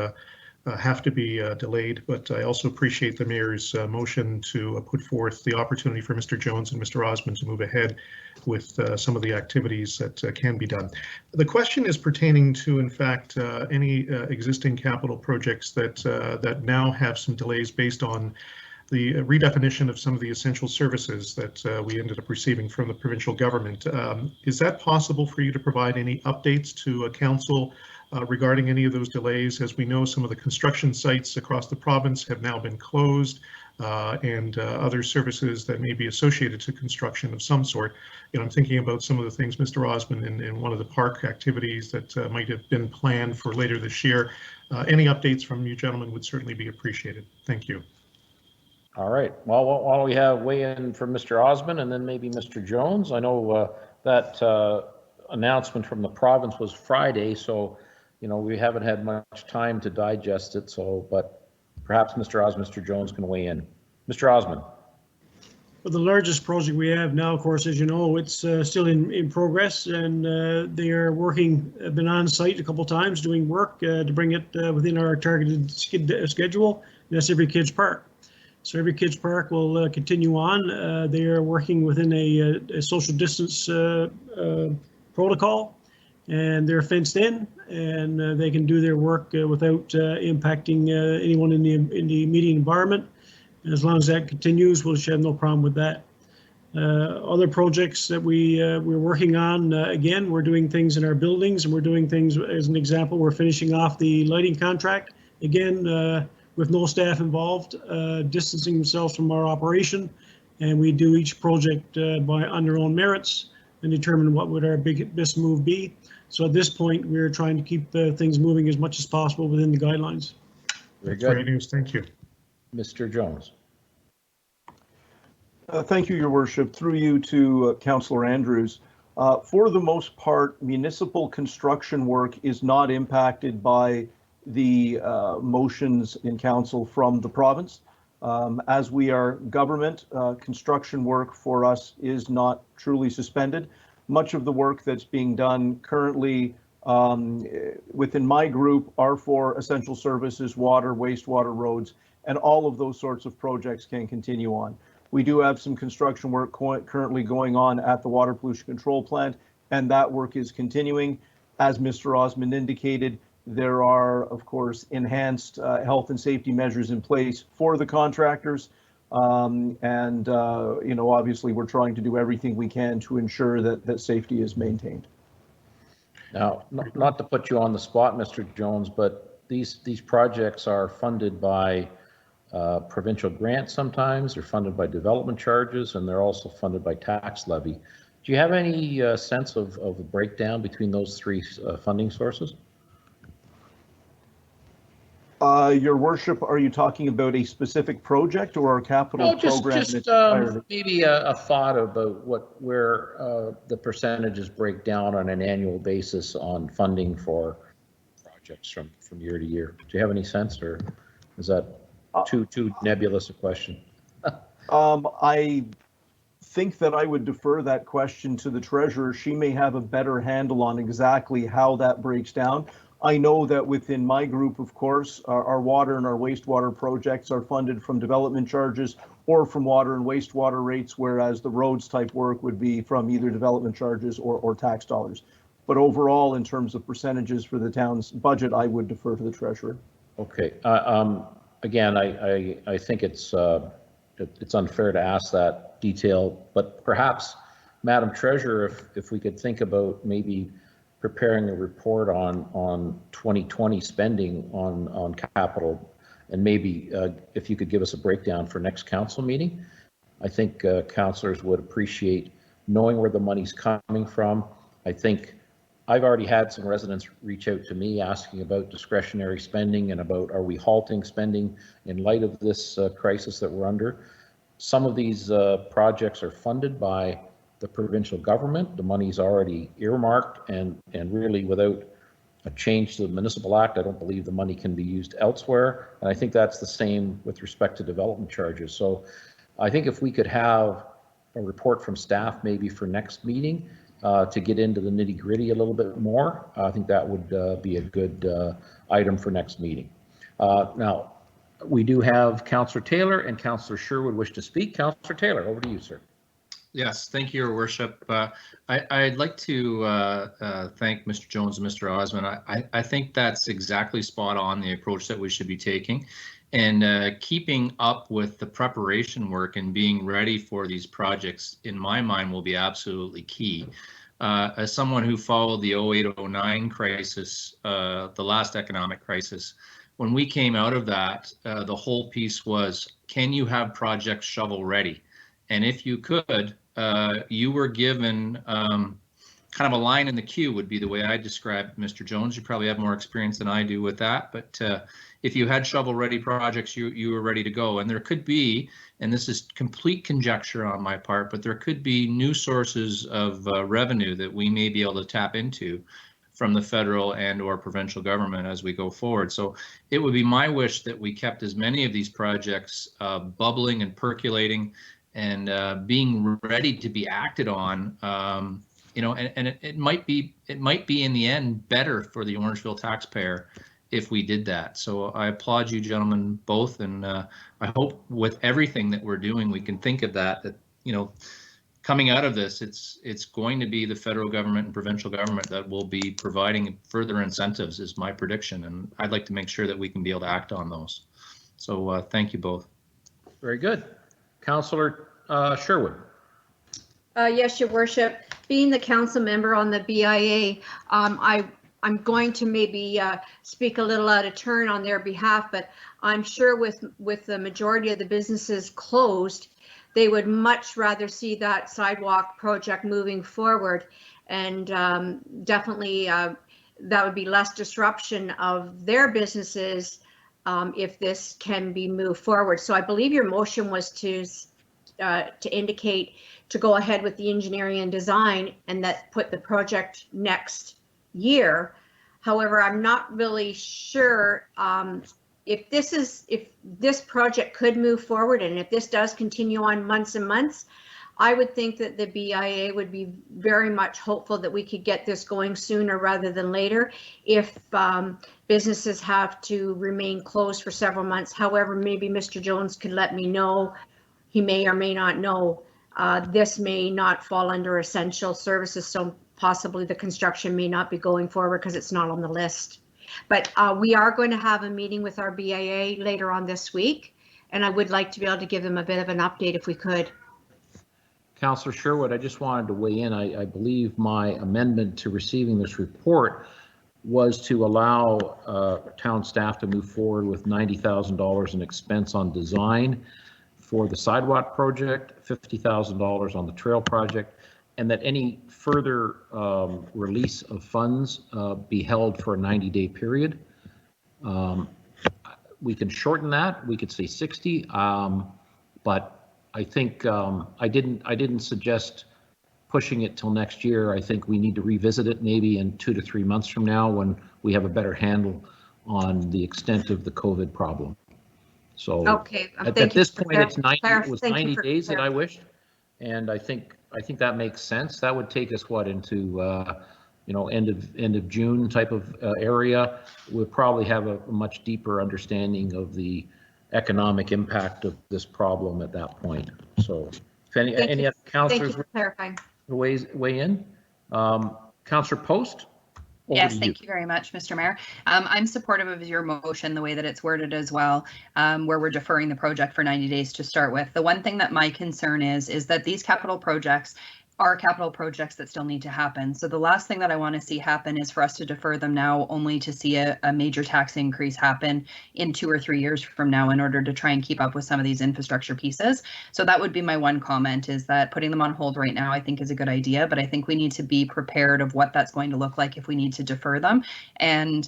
have to be delayed, but I also appreciate the Mayor's motion to put forth the opportunity for Mr. Jones and Mr. Osmond to move ahead with some of the activities that can be done. The question is pertaining to, in fact, any existing capital projects that now have some delays based on the redefinition of some of the essential services that we ended up receiving from the provincial government. Is that possible for you to provide any updates to council regarding any of those delays? As we know, some of the construction sites across the province have now been closed, and other services that may be associated to construction of some sort. I'm thinking about some of the things, Mr. Osmond, in one of the park activities that might have been planned for later this year. Any updates from you gentlemen would certainly be appreciated. Thank you. All right. Well, while we have weigh-in from Mr. Osmond and then maybe Mr. Jones, I know that announcement from the province was Friday, so we haven't had much time to digest it. So, but perhaps Mr. Osmond, Mr. Jones can weigh in. Mr. Osmond. Well, the largest project we have now, of course, as you know, it's still in progress, and they are working, been on site a couple times doing work to bring it within our targeted schedule. And that's Every Kids Park. So Every Kids Park will continue on. They are working within a social distance protocol, and they're fenced in, and they can do their work without impacting anyone in the immediate environment. And as long as that continues, we'll have no problem with that. Other projects that we're working on, again, we're doing things in our buildings, and we're doing things, as an example, we're finishing off the lighting contract. Again, with no staff involved, distancing themselves from our operation. And we do each project on their own merits and determine what would our best move be. So at this point, we're trying to keep things moving as much as possible within the guidelines. Very That's great good. news. Thank you. Mr. Jones. Thank you, Your Worship. Through you to Councillor Andrews. For the most part, municipal construction work is not impacted by the motions in council from the province. As we are government, construction work for us is not truly suspended. Much of the work that's being done currently within my group are for essential services, water, wastewater, roads, and all of those sorts of projects can continue on. We do have some construction work currently going on at the water pollution control plant, and that work is continuing. As Mr. Osmond indicated, there are, of course, enhanced health and safety measures in place for the contractors. Obviously we're trying to do everything we can to ensure that safety is maintained. Now, not to put you on the spot, Mr. Jones, but these projects are funded by provincial grants sometimes, they're funded by development charges, and they're also funded by tax levy. Do you have any sense of a breakdown between those three funding sources? Your Worship, are you talking about a specific project or a capital program? Just maybe a thought about where the percentages break down on an annual basis on funding for projects from year to year. Do you have any sense, or is that too nebulous a question? I think that I would defer that question to the treasurer. She may have a better handle on exactly how that breaks down. I know that within my group, of course, our water and our wastewater projects are funded from development charges or from water and wastewater rates, whereas the roads type work would be from either development charges or tax dollars. But overall, in terms of percentages for the town's budget, I would defer to the treasurer. Okay. Again, I think it's unfair to ask that detail, but perhaps, Madam Treasurer, if we could think about maybe preparing a report on 2020 spending on capital, and maybe if you could give us a breakdown for next council meeting. I think councillors would appreciate knowing where the money's coming from. I think I've already had some residents reach out to me asking about discretionary spending and about, are we halting spending in light of this crisis that we're under? Some of these projects are funded by the provincial government. The money's already earmarked, and really without a change to the Municipal Act, I don't believe the money can be used elsewhere. And I think that's the same with respect to development charges. So I think if we could have a report from staff maybe for next meeting to get into the nitty-gritty a little bit more, I think that would be a good item for next meeting. Now, we do have Councillor Taylor and Councillor Sherwood wish to speak. Councillor Taylor, over to you, sir. Yes, thank you, Your Worship. I'd like to thank Mr. Jones and Mr. Osmond. I think that's exactly spot on, the approach that we should be taking, and keeping up with the preparation work and being ready for these projects, in my mind, will be absolutely key. As someone who followed the 08-09 crisis, the last economic crisis, when we came out of that, the whole piece was, can you have projects shovel ready? And if you could, you were given kind of a line in the queue, would be the way I describe it. Mr. Jones, you probably have more experience than I do with that, but if you had shovel-ready projects, you were ready to go. And there could be, and this is complete conjecture on my part, but there could be new sources of revenue that we may be able to tap into from the federal and or provincial government as we go forward. So it would be my wish that we kept as many of these projects bubbling and percolating and being ready to be acted on. And it might be in the end better for the Orangeville taxpayer if we did that. So I applaud you gentlemen both, and I hope with everything that we're doing we can think of that coming out of this, it's going to be the federal government and provincial government that will be providing further incentives, is my prediction, and I'd like to make sure that we can be able to act on those. So thank you both. Very good. Councillor Sherwood. Yes, Your Worship. Being the council member on the BIA, I'm going to maybe speak a little out of turn on their behalf, but I'm sure with the majority of the businesses closed, they would much rather see that sidewalk project moving forward, and definitely that would be less disruption of their businesses if this can be moved forward. So I believe your motion was to indicate to go ahead with the engineering and design and that put the project next year. However, I'm not really sure if this project could move forward, and if this does continue on months and months, I would think that the BIA would be very much hopeful that we could get this going sooner rather than later if businesses have to remain closed for several months. However, maybe Mr. Jones could let me know. He may or may not know. This may not fall under essential services, so possibly the construction may not be going forward because it's not on the list. But we are going to have a meeting with our BIA later on this week, and I would like to be able to give them a bit of an update if we could. Councillor Sherwood, I just wanted to weigh in. I believe my amendment to receiving this report was to allow town staff to move forward with $90,000 in expense on design for the sidewalk project, $50,000 on the trail project, and that any further release of funds be held for a 90-day period. We can shorten that. We could say 60, but I think I didn't suggest pushing it till next year. I think we need to revisit it maybe in 2 to 3 months from now when we have a better handle on the extent of the COVID problem. So okay, at this point, it's 90 days that I wished, and I think that makes sense. That would take us into end of June type of area. We'll probably have a much deeper understanding of the economic impact of this problem at that point. So if any other councillors weigh in, Councillor Post. Yes, thank you very much, Mr. Mayor. I'm supportive of your motion, the way that it's worded as well, where we're deferring the project for 90 days to start with. The one thing that my concern is that these capital projects are capital projects that still need to happen. So the last thing that I want to see happen is for us to defer them now only to see a major tax increase happen in 2 or 3 years from now in order to try and keep up with some of these infrastructure pieces. So that would be my one comment, is that putting them on hold right now I think is a good idea, but I think we need to be prepared of what that's going to look like if we need to defer them. And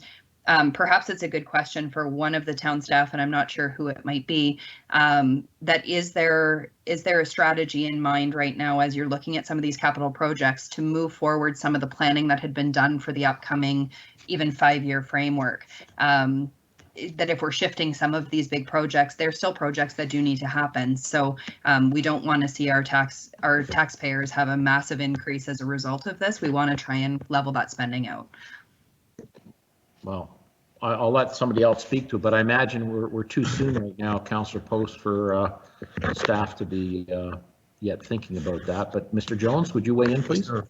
perhaps it's a good question for one of the town staff, and I'm not sure who it might be, that is there a strategy in mind right now as you're looking at some of these capital projects to move forward some of the planning that had been done for the upcoming even 5-year framework? That if we're shifting some of these big projects, they're still projects that do need to happen. So we don't want to see our taxpayers have a massive increase as a result of this. We want to try and level that spending out. Well, I'll let somebody else speak to it, but I imagine we're too soon right now, Councillor Post, for staff to be yet thinking about that. But Mr. Jones, would you weigh in, please? Sure.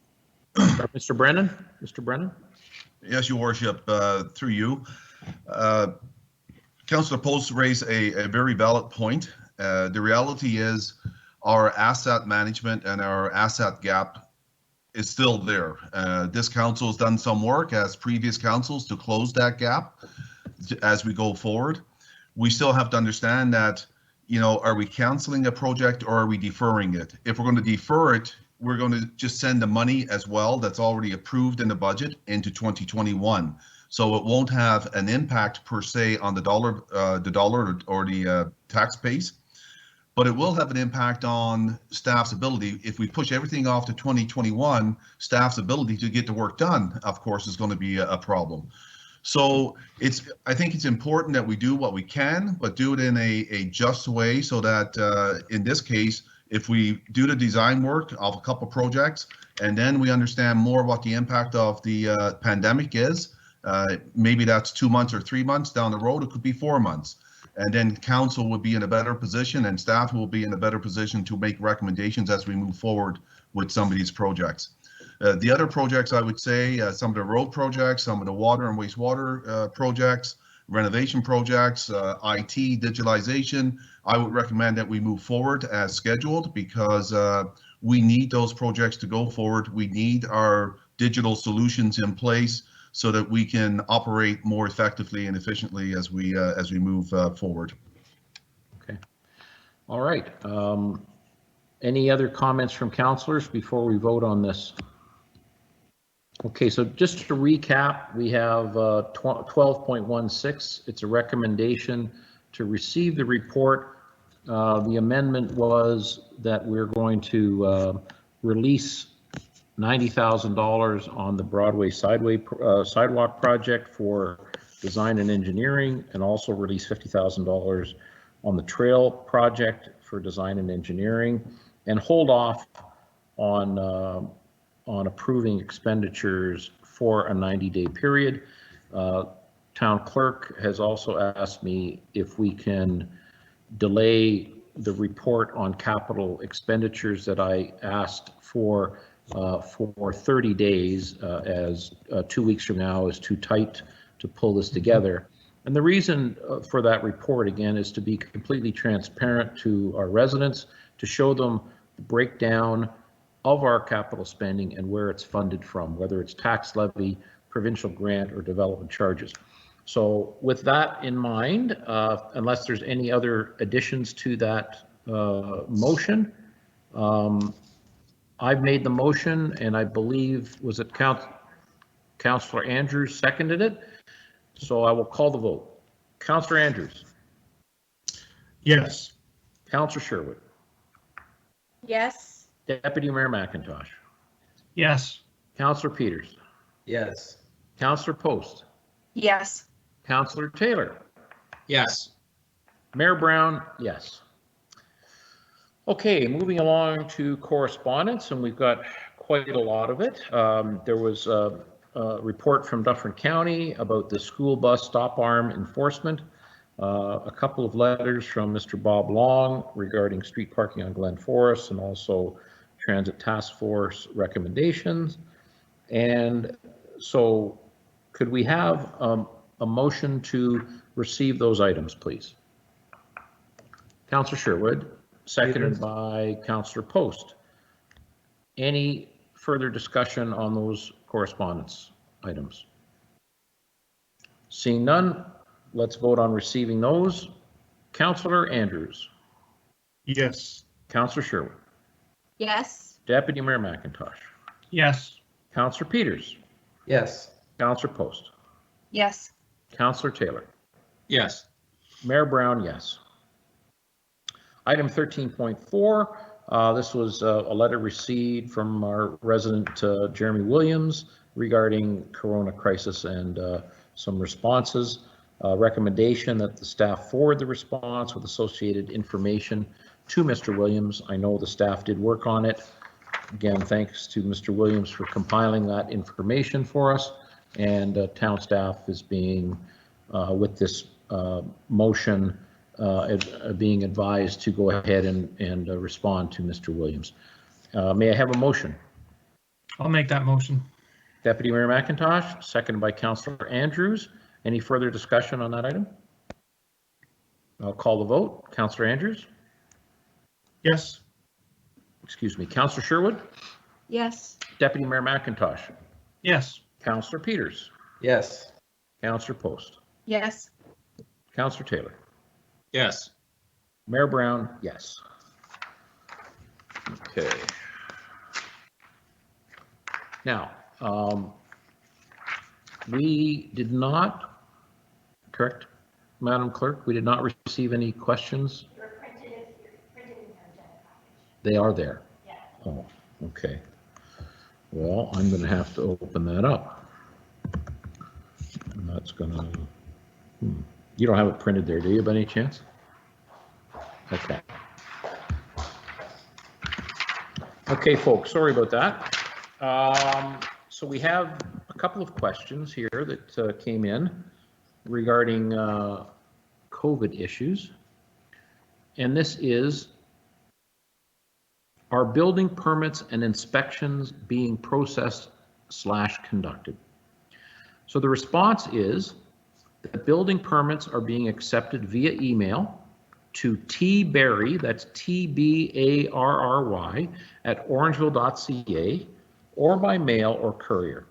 Mr. Brennan? Mr. Brennan? Yes, Your Worship, through you. Councillor Post raised a very valid point. The reality is our asset management and our asset gap is still there. This council has done some work, as previous councils, to close that gap as we go forward. We still have to understand that, are we canceling a project or are we deferring it? If we're going to defer it, we're going to just send the money as well that's already approved in the budget into 2021. So it won't have an impact per se on the dollar or the tax base, but it will have an impact on staff's ability. If we push everything off to 2021, staff's ability to get the work done, of course, is going to be a problem. So I think it's important that we do what we can, but do it in a just way so that in this case, if we do the design work of a couple projects and then we understand more what the impact of the pandemic is, maybe that's 2 months or 3 months down the road, it could be 4 months. And then council will be in a better position and staff will be in a better position to make recommendations as we move forward with some of these projects. The other projects, I would say, some of the road projects, some of the water and wastewater projects, renovation projects, IT, digitalization, I would recommend that we move forward as scheduled because we need those projects to go forward. We need our digital solutions in place so that we can operate more effectively and efficiently as we move forward. Okay. All right. Any other comments from councillors before we vote on this? Okay, so just to recap, we have 12.16. It's a recommendation to receive the report. The amendment was that we're going to release $90,000 on the Broadway sidewalk project for design and engineering, and also release $50,000 on the trail project for design and engineering, and hold off on approving expenditures for a 90-day period. Town clerk has also asked me if we can delay the report on capital expenditures that I asked for 30 days, as 2 weeks from now is too tight to pull this together. And the reason for that report, again, is to be completely transparent to our residents, to show them the breakdown of our capital spending and where it's funded from, whether it's tax levy, provincial grant, or development charges. So with that in mind, unless there's any other additions to that motion, I've made the motion, and I believe, was it Councillor Andrews seconded it? So I will call the vote. Councillor Andrews. Yes. Councillor Sherwood. Yes. Deputy Mayor McIntosh. Yes. Councillor Peters. Yes. Councillor Post. Yes. Councillor Taylor. Yes. Mayor Brown, yes. Okay, moving along to correspondence, and we've got quite a lot of it. There was a report from Dufferin County about the school bus stop arm enforcement. A couple of letters from Mr. Bob Long regarding street parking on Glen Forest, and also Transit Task Force recommendations. And so could we have a motion to receive those items, please? Councillor Sherwood, seconded by Councillor Post. Any further discussion on those correspondence items? Seeing none, let's vote on receiving those. Councillor Andrews. Yes. Councillor Sherwood. Yes. Deputy Mayor McIntosh. Yes. Councillor Peters. Yes. Councillor Post. Yes. Councillor Taylor. Yes. Mayor Brown, yes. Item 13.4, this was a letter received from our resident Jeremy Williams regarding corona crisis and some responses. Recommendation that the staff forward the response with associated information to Mr. Williams. I know the staff did work on it. Again, thanks to Mr. Williams for compiling that information for us, and town staff is being, with this motion, being advised to go ahead and respond to Mr. Williams. May I have a motion? I'll make that motion. Deputy Mayor McIntosh, seconded by Councillor Andrews. Any further discussion on that item? I'll call the vote. Councillor Andrews? Yes. Excuse me. Councillor Sherwood? Yes. Deputy Mayor McIntosh? Yes. Councillor Peters? Yes. Councillor Post? Yes. Councillor Taylor? Yes. Mayor Brown, yes. Okay. Now, We did not, correct, Madam Clerk, we did not receive any questions. They are there? Yeah. Oh, okay. Well, I'm going to have to open that up. And that's going to, you don't have it printed there, do you, by any chance? Okay. Okay, folks, sorry about that. So we have a couple of questions here that came in regarding COVID issues. And this is, are building permits and inspections being processed / conducted? So the response is that building permits are being accepted via email to tbarry, that's TBARRY, at orangeville.ca, or by mail or courier.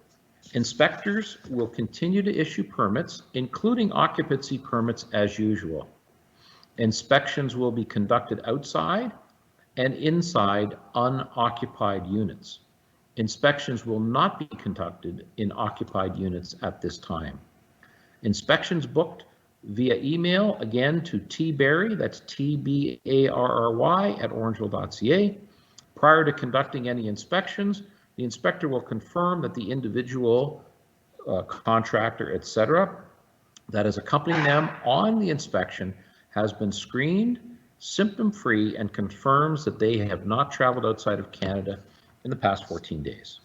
Inspectors will continue to issue permits, including occupancy permits as usual. Inspections will be conducted outside and inside unoccupied units. Inspections will not be conducted in occupied units at this time. Inspections booked via email, again, to tbarry, that's TBARRY, at orangeville.ca. Prior to conducting any inspections, the inspector will confirm that the individual contractor, etc., that is accompanying them on the inspection has been screened, symptom-free, and confirms that they have not traveled outside of Canada in the past 14 days.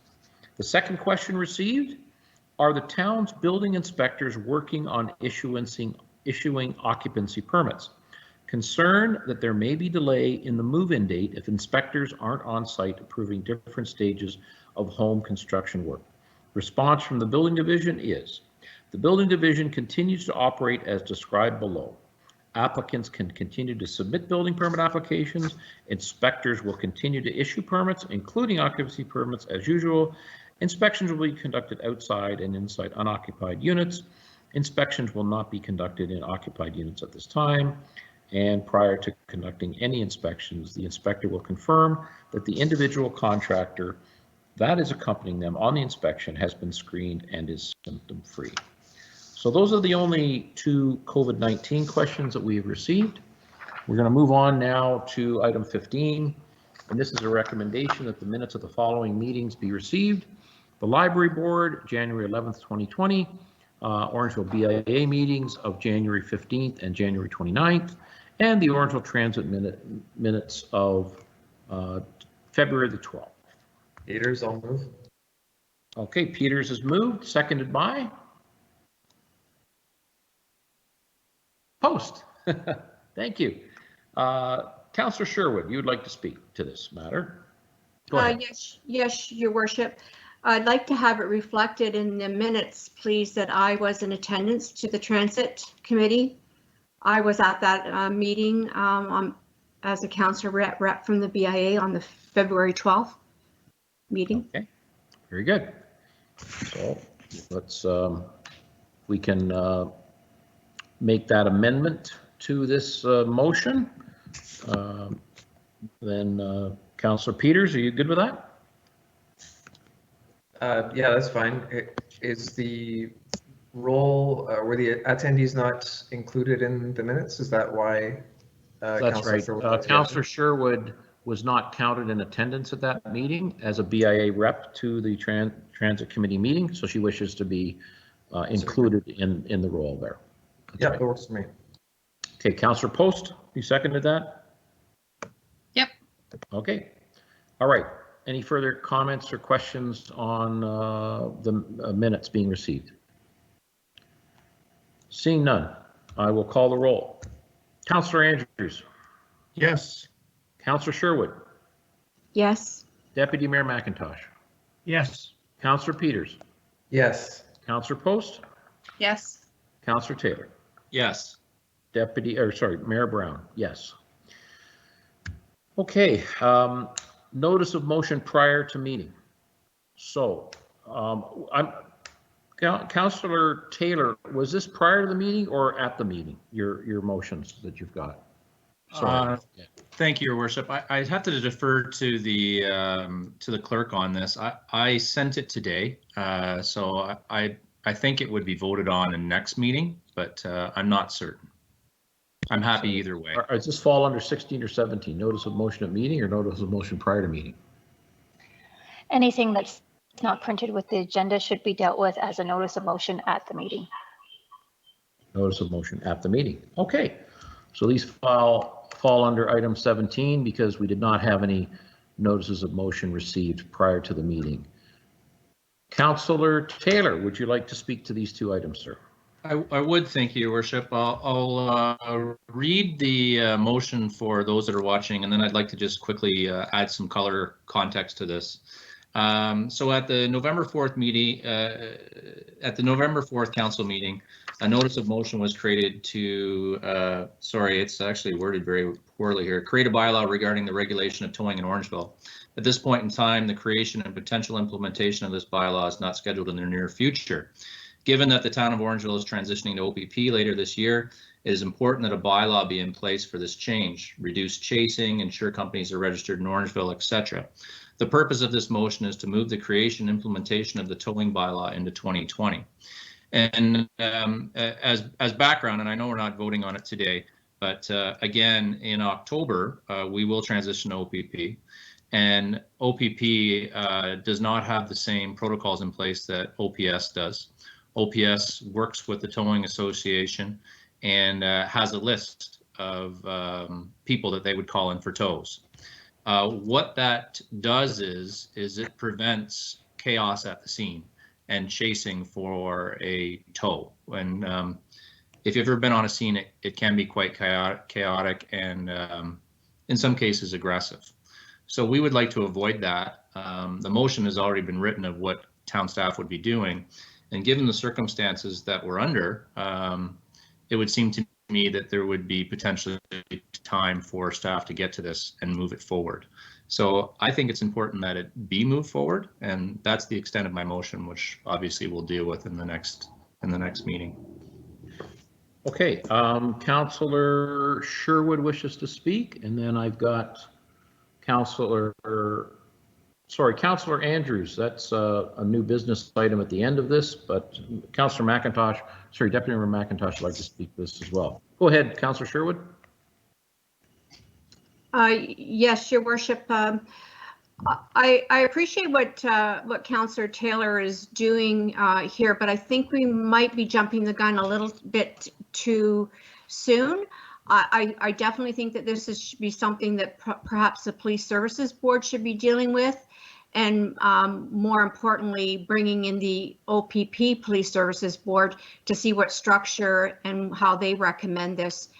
The second question received, are the town's building inspectors working on issuing occupancy permits? Concerned that there may be delay in the move-in date if inspectors aren't on site approving different stages of home construction work. Response from the building division is, the building division continues to operate as described below. Applicants can continue to submit building permit applications. Inspectors will continue to issue permits, including occupancy permits as usual. Inspections will be conducted outside and inside unoccupied units. Inspections will not be conducted in occupied units at this time. And prior to conducting any inspections, the inspector will confirm that the individual contractor that is accompanying them on the inspection has been screened and is symptom-free. So those are the only two COVID-19 questions that we have received. We're going to move on now to item 15, and this is a recommendation that the minutes of the following meetings be received. The Library Board, January 11th, 2020, Orangeville BIA meetings of January 15th and January 29th, and the Orangeville Transit minutes of February the 12th. Peters, I'll move. Okay, Peters is moved, seconded by? Post. Thank you. Councillor Sherwood, you would like to speak to this matter? Go ahead. Yes, Your Worship. I'd like to have it reflected in the minutes, please, that I was in attendance to the Transit Committee. I was at that meeting as a councillor rep from the BIA on the February 12th meeting. Okay, very good. So let's, we can make that amendment to this motion. Then Councillor Peters, are you good with that? Yeah, that's fine. Is the role, were the attendees not included in the minutes? Is that why? That's right. Councillor Sherwood was not counted in attendance at that meeting as a BIA rep to the Transit Committee meeting, so she wishes to be included in the role there. That's yeah, right. That works for me. Okay, Councillor Post, you seconded that? Yep. Okay. All right. Any further comments or questions on the minutes being received? Seeing none, I will call the roll. Councillor Andrews. Yes. Councillor Sherwood. Yes. Deputy Mayor McIntosh. Yes. Councillor Peters. Yes. Councillor Post. Yes. Councillor Taylor. Yes. Mayor Brown. Yes. Okay. Notice of motion prior to meeting. So, Councillor Taylor, was this prior to the meeting or at the meeting? Your motions that you've got. Sorry. Thank you, Your Worship. I have to defer to the clerk on this. I sent it today, so I I think it would be voted on in next meeting, but I'm not certain. I'm happy either way. Does this fall under 16 or 17? Notice of motion at meeting or notice of motion prior to meeting? Anything that's not printed with the agenda should be dealt with as a notice of motion at the meeting. Notice of motion at the meeting. Okay, so these fall under item 17 because we did not have any notices of motion received prior to the meeting. Councillor Taylor, would you like to speak to these two items, sir? I would, thank you, Your Worship. I'll read the motion for those that are watching, and then I'd like to just quickly add some color context to this. So at the November 4th meeting, at the November 4th council meeting, a notice of motion was created to, sorry, it's actually worded very poorly here, create a bylaw regarding the regulation of towing in Orangeville. At this point in time, the creation and potential implementation of this bylaw is not scheduled in the near future. Given that the town of Orangeville is transitioning to OPP later this year, it is important that a bylaw be in place for this change, reduce chasing, ensure companies are registered in Orangeville, etc. The purpose of this motion is to move the creation and implementation of the towing bylaw into 2020. And as background, and I know we're not voting on it today, but again, in October, we will transition to OPP. And OPP does not have the same protocols in place that OPS does. OPS works with the Towing Association and has a list of people that they would call in for tows. What that does is it prevents chaos at the scene and chasing for a tow. And if you've ever been on a scene, it can be quite chaotic and in some cases aggressive. So we would like to avoid that. The motion has already been written of what town staff would be doing. And given the circumstances that we're under, it would seem to me that there would be potentially time for staff to get to this and move it forward. So I think it's important that it be moved forward, and that's the extent of my motion, which obviously we'll deal with in the next meeting. Okay, Councillor Sherwood wishes to speak, and then I've got Councillor Andrews. That's a new business item at the end of this, but Councillor McIntosh, sorry, Deputy Mayor McIntosh would like to speak to this as well. Go ahead, Councillor Sherwood. Yes, Your Worship. I appreciate what Councillor Taylor is doing here, but I think we might be jumping the gun a little bit too soon. I definitely think that this should be something that perhaps the Police Services Board should be dealing with, and more importantly, bringing in the OPP Police Services Board to see what structure and how they recommend this.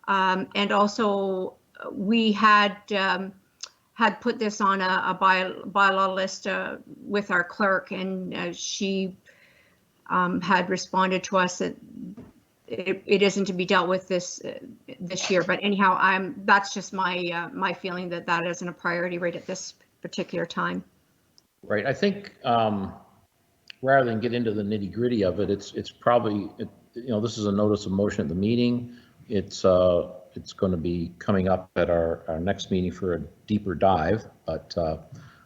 And also, we had put this on a bylaw list with our clerk, and she had responded to us that it isn't to be dealt with this year. But anyhow, that's just my feeling that isn't a priority right at this particular time. Right. I think rather than get into the nitty gritty of it, it's probably this is a notice of motion at the meeting. It's going to be coming up at our next meeting for a deeper dive. But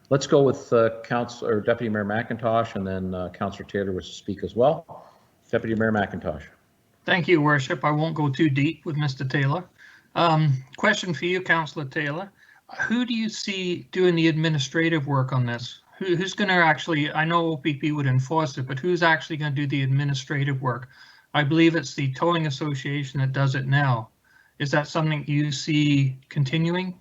let's go with Deputy Mayor McIntosh, and then Councillor Taylor was to speak as well. Deputy Mayor McIntosh. Thank you, Worship. I won't go too deep with Mr. Taylor. Question for you, Councillor Taylor. Who do you see doing the administrative work on this? Who's going to actually, I know OPP would enforce it, but who's actually going to do the administrative work? I believe it's the Towing Association that does it now. Is that something you see continuing?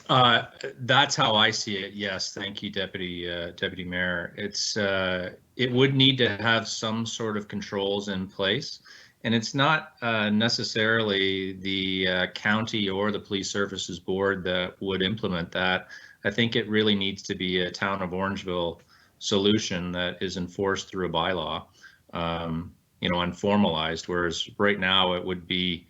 That's how I see it. Yes, thank you, Deputy Mayor. It would need to have some sort of controls in place, and it's not necessarily the county or the Police Services Board that would implement that. I think it really needs to be a town of Orangeville solution that is enforced through a bylaw, and formalized. Whereas right now it would be,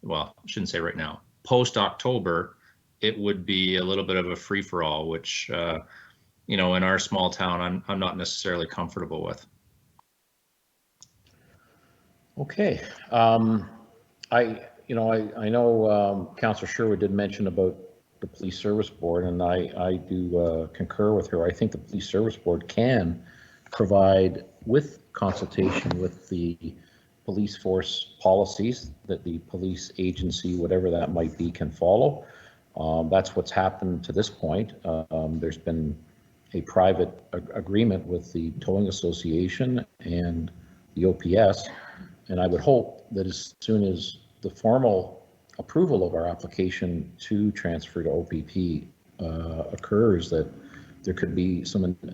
well, I shouldn't say right now. Post October, it would be a little bit of a free for all, which in our small town, I'm not necessarily comfortable with. Okay, I know Councillor Sherwood did mention about the Police Service Board, and I do concur with her. I think the Police Service Board can provide, with consultation with the police force policies that the police agency, whatever that might be, can follow. That's what's happened to this point. There's been a private agreement with the Towing Association and the OPS, and I would hope that as soon as the formal approval of our application to transfer to OPP occurs, that there could be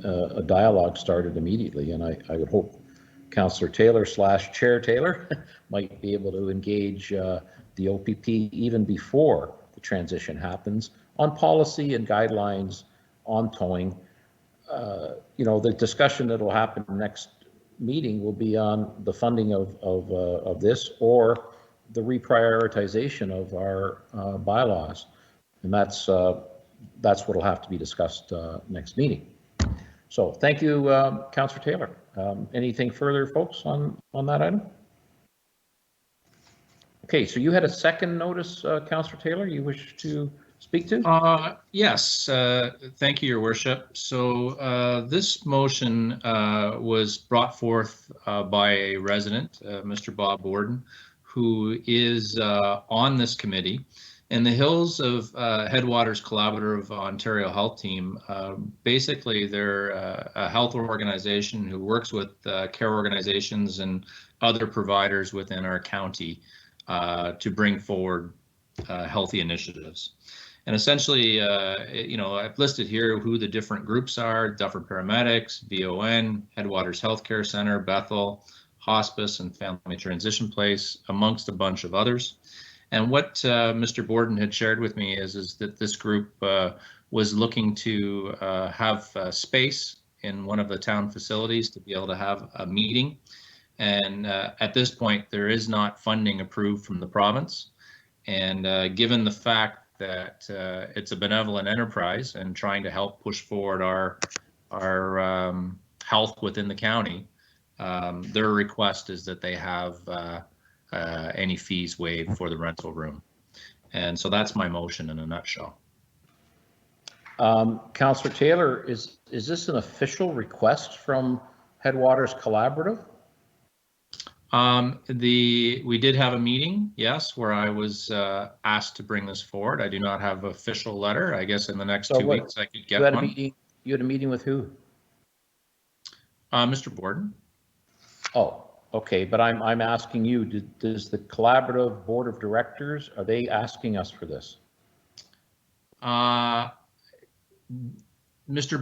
a dialogue started immediately, and I would hope Councillor Taylor / Chair Taylor might be able to engage the OPP even before the transition happens on policy and guidelines on towing. The discussion that will happen next meeting will be on the funding of this, or the reprioritization of our bylaws, and that's what will have to be discussed next meeting. So thank you, Councillor Taylor. Anything further, folks, on that item? Okay, so you had a second notice, Councillor Taylor, you wish to speak to? Yes, thank you, Your Worship. So this motion was brought forth by a resident, Mr. Bob Borden, who is on this committee. And the Hills of Headwaters Collaborative Ontario Health Team, basically they're a health organization who works with care organizations and other providers within our county to bring forward healthy initiatives. And essentially, I've listed here who the different groups are: Duffer Paramedics, VON, Headwaters Healthcare Center, Bethel, Hospice, and Family Transition Place, amongst a bunch of others. And what Mr. Borden had shared with me is that this group was looking to have space in one of the town facilities to be able to have a meeting. And at this point, there is not funding approved from the province. And given the fact that it's a benevolent enterprise and trying to help push forward our health within the county, their request is that they have any fees waived for the rental room. And so that's my motion in a nutshell. Councillor Taylor, is this an official request from Headwaters Collaborative? We did have a meeting, yes, where I was asked to bring this forward. I do not have an official letter. I guess in the next 2 weeks I could get one. You had a meeting with who? Mr. Borden. Oh, okay, but I'm asking you, does the Collaborative Board of Directors, are they asking us for this? Mr.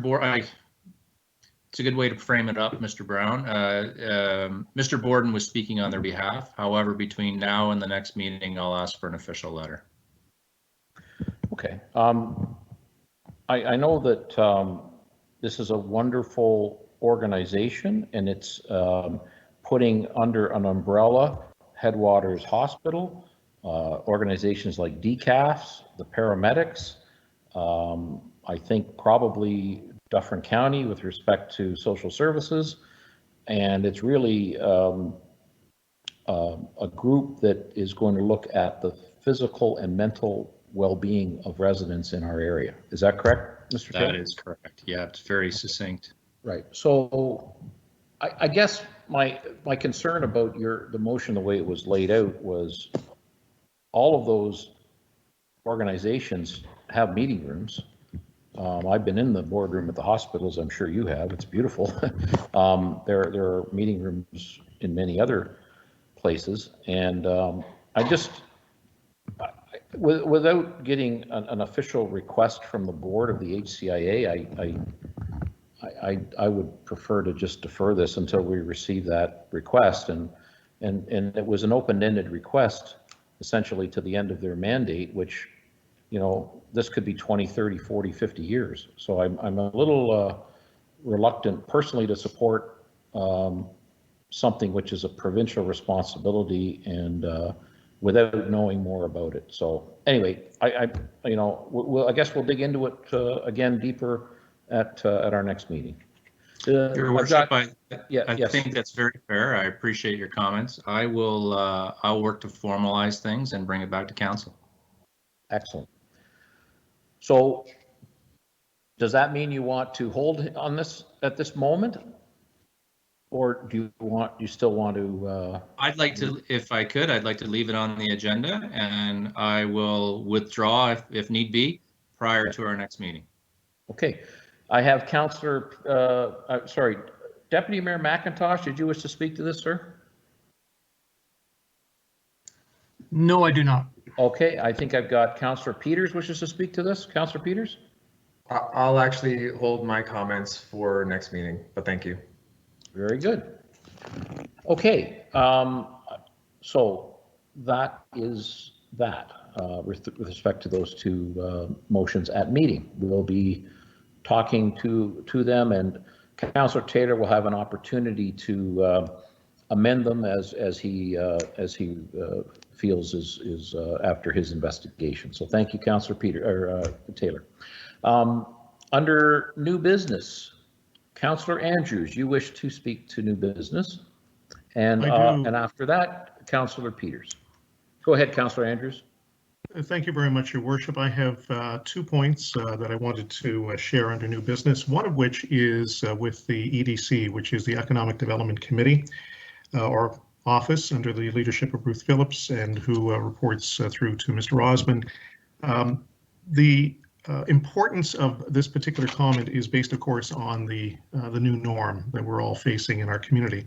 Borden, it's a good way to frame it up, Mr. Brown. Mr. Borden was speaking on their behalf. However, between now and the next meeting, I'll ask for an official letter. Okay. I know that this is a wonderful organization, and it's putting under an umbrella Headwaters Hospital, organizations like DCAFs, the paramedics, I think probably Dufferin County with respect to social services, and it's really a group that is going to look at the physical and mental well-being of residents in our area. Is that correct, Mr. Taylor? That is correct. Yeah, it's very succinct. Right. So I guess my concern about the motion, the way it was laid out, was all of those organizations have meeting rooms. I've been in the boardroom at the hospitals. I'm sure you have. It's beautiful. There are meeting rooms in many other places, and without getting an official request from the board of the HCIA, I would prefer to just defer this until we receive that request. And it was an open-ended request, essentially to the end of their mandate, which, this could be 20, 30, 40, 50 years. So I'm a little reluctant personally to support something which is a provincial responsibility and without knowing more about it. So anyway, I guess we'll dig into it again deeper at our next meeting. Your Worship, I yes. think that's very fair. I appreciate your comments. I'll work to formalize things and bring it back to council. Excellent. So does that mean you want to hold on this at this moment? Or do you still want to? I'd like to, if I could, I'd like to leave it on the agenda, and I will withdraw if need be prior to our next meeting. Okay, I have sorry, Deputy Mayor McIntosh, did you wish to speak to this, sir? No, I do not. Okay, I think I've got Councillor Peters wishes to speak to this. Councillor Peters? I'll actually hold my comments for next meeting, but thank you. Very good. Okay, so that is that with respect to those two motions at meeting. We'll be talking to them, and Councillor Taylor will have an opportunity to amend them as he feels is after his investigation. So thank you, Councillor Taylor. Under new business, Councillor Andrews, you wish to speak to new business, and after that, Councillor Peters. Go ahead, Councillor Andrews. Thank you very much, Your Worship. I have 2 points that I wanted to share under new business, one of which is with the EDC, which is the Economic Development Committee, or office under the leadership of Ruth Phillips, and who reports through to Mr. Osmond. The importance of this particular comment is based, of course, on the new norm that we're all facing in our community.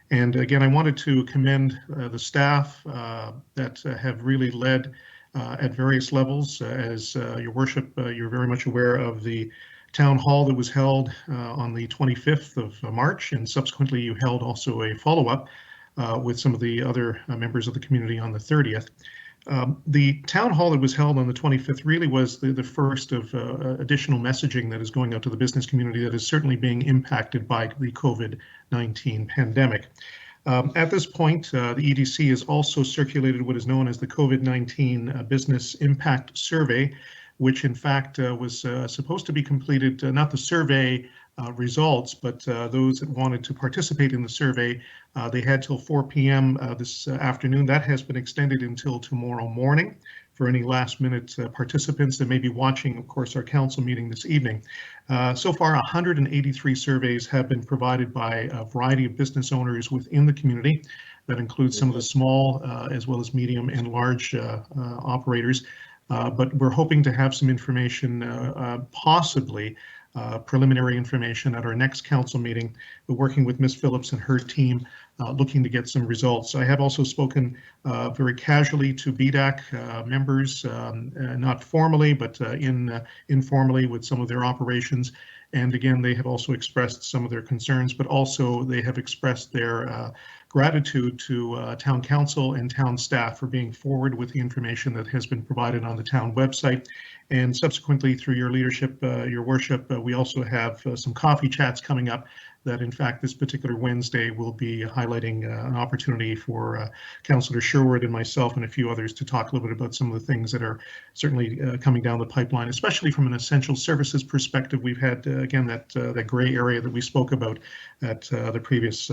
And again, I wanted to commend the staff that have really led at various levels. As Your Worship, you're very much aware of the town hall that was held on the 25th of March, and subsequently you held also a follow-up with some of the other members of the community on the 30th. The town hall that was held on the 25th really was the first of additional messaging that is going out to the business community that is certainly being impacted by the COVID-19 pandemic. At this point, the EDC has also circulated what is known as the COVID-19 Business Impact Survey, which in fact was supposed to be completed, not the survey results, but those that wanted to participate in the survey, they had till 4 p.m. This afternoon. That has been extended until tomorrow morning for any last minute participants that may be watching, of course, our council meeting this evening. So far, 183 surveys have been provided by a variety of business owners within the community. That includes some of the small as well as medium and large operators. But we're hoping to have some information, possibly preliminary information at our next council meeting. We're working with Ms. Phillips and her team, looking to get some results. I have also spoken very casually to BDAC members, not formally, but informally with some of their operations. And again, they have also expressed some of their concerns, but also they have expressed their gratitude to town council and town staff for being forward with the information that has been provided on the town website. And subsequently, through your leadership, Your Worship, we also have some coffee chats coming up that, in fact, this particular Wednesday will be highlighting an opportunity for Councillor Sherwood and myself and a few others to talk a little bit about some of the things that are certainly coming down the pipeline, especially from an essential services perspective. We've had, again, that gray area that we spoke about at the previous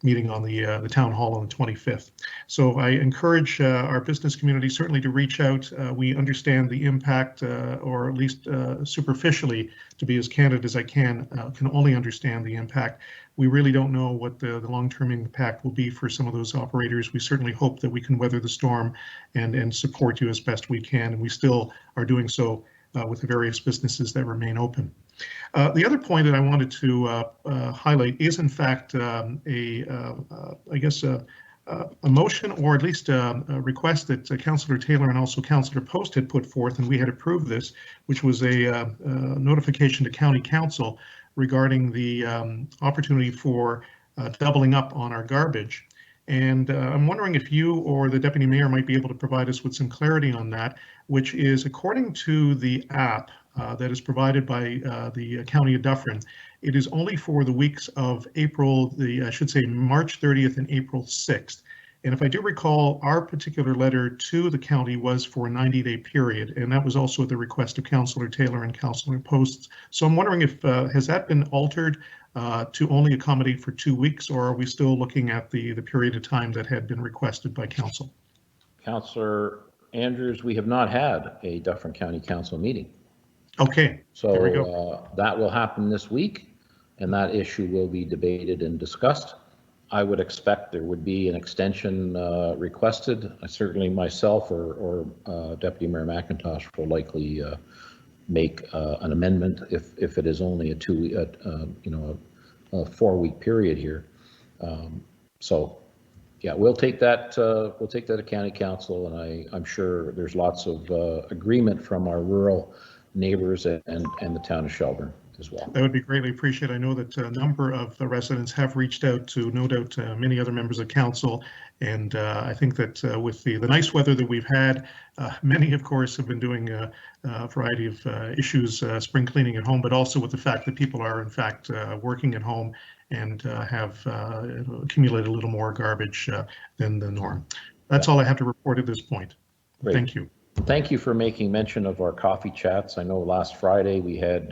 meeting on the town hall on the 25th. So I encourage our business community certainly to reach out. We understand the impact, or at least superficially, to be as candid as I can only understand the impact. We really don't know what the long-term impact will be for some of those operators. We certainly hope that we can weather the storm and support you as best we can, and we still are doing so with the various businesses that remain open. The other point that I wanted to highlight is, in fact, I guess a motion, or at least a request that Councillor Taylor and also Councillor Post had put forth, and we had approved this, which was a notification to County Council regarding the opportunity for doubling up on our garbage. And I'm wondering if you or the Deputy Mayor might be able to provide us with some clarity on that, which is, according to the app that is provided by the County of Dufferin, it is only for the weeks of April, I should say March 30th and April 6th. And if I do recall, our particular letter to the county was for a 90-day period, and that was also at the request of Councillor Taylor and Councillor Post. So I'm wondering if, has that been altered to only accommodate for 2 weeks, or are we still looking at the period of time that had been requested by council? Councillor Andrews, we have not had a Dufferin County Council meeting. Okay, so there we go. That will happen this week. and that issue will be debated and discussed. I would expect there would be an extension requested. Certainly myself or Deputy Mayor McIntosh will likely make an amendment if it is only a 4-week period here. So yeah, we'll take that to County Council, and I'm sure there's lots of agreement from our rural neighbors and the town of Shelburne as well. That would be greatly appreciated. I know that a number of the residents have reached out to, no doubt, many other members of council, and I think that with the nice weather that we've had, many, of course, have been doing a variety of issues, spring cleaning at home, but also with the fact that people are, in fact, working at home and have accumulated a little more garbage than the norm. That's all I have to report at this point. Great. Thank you. Thank you for making mention of our coffee chats. I know last Friday we had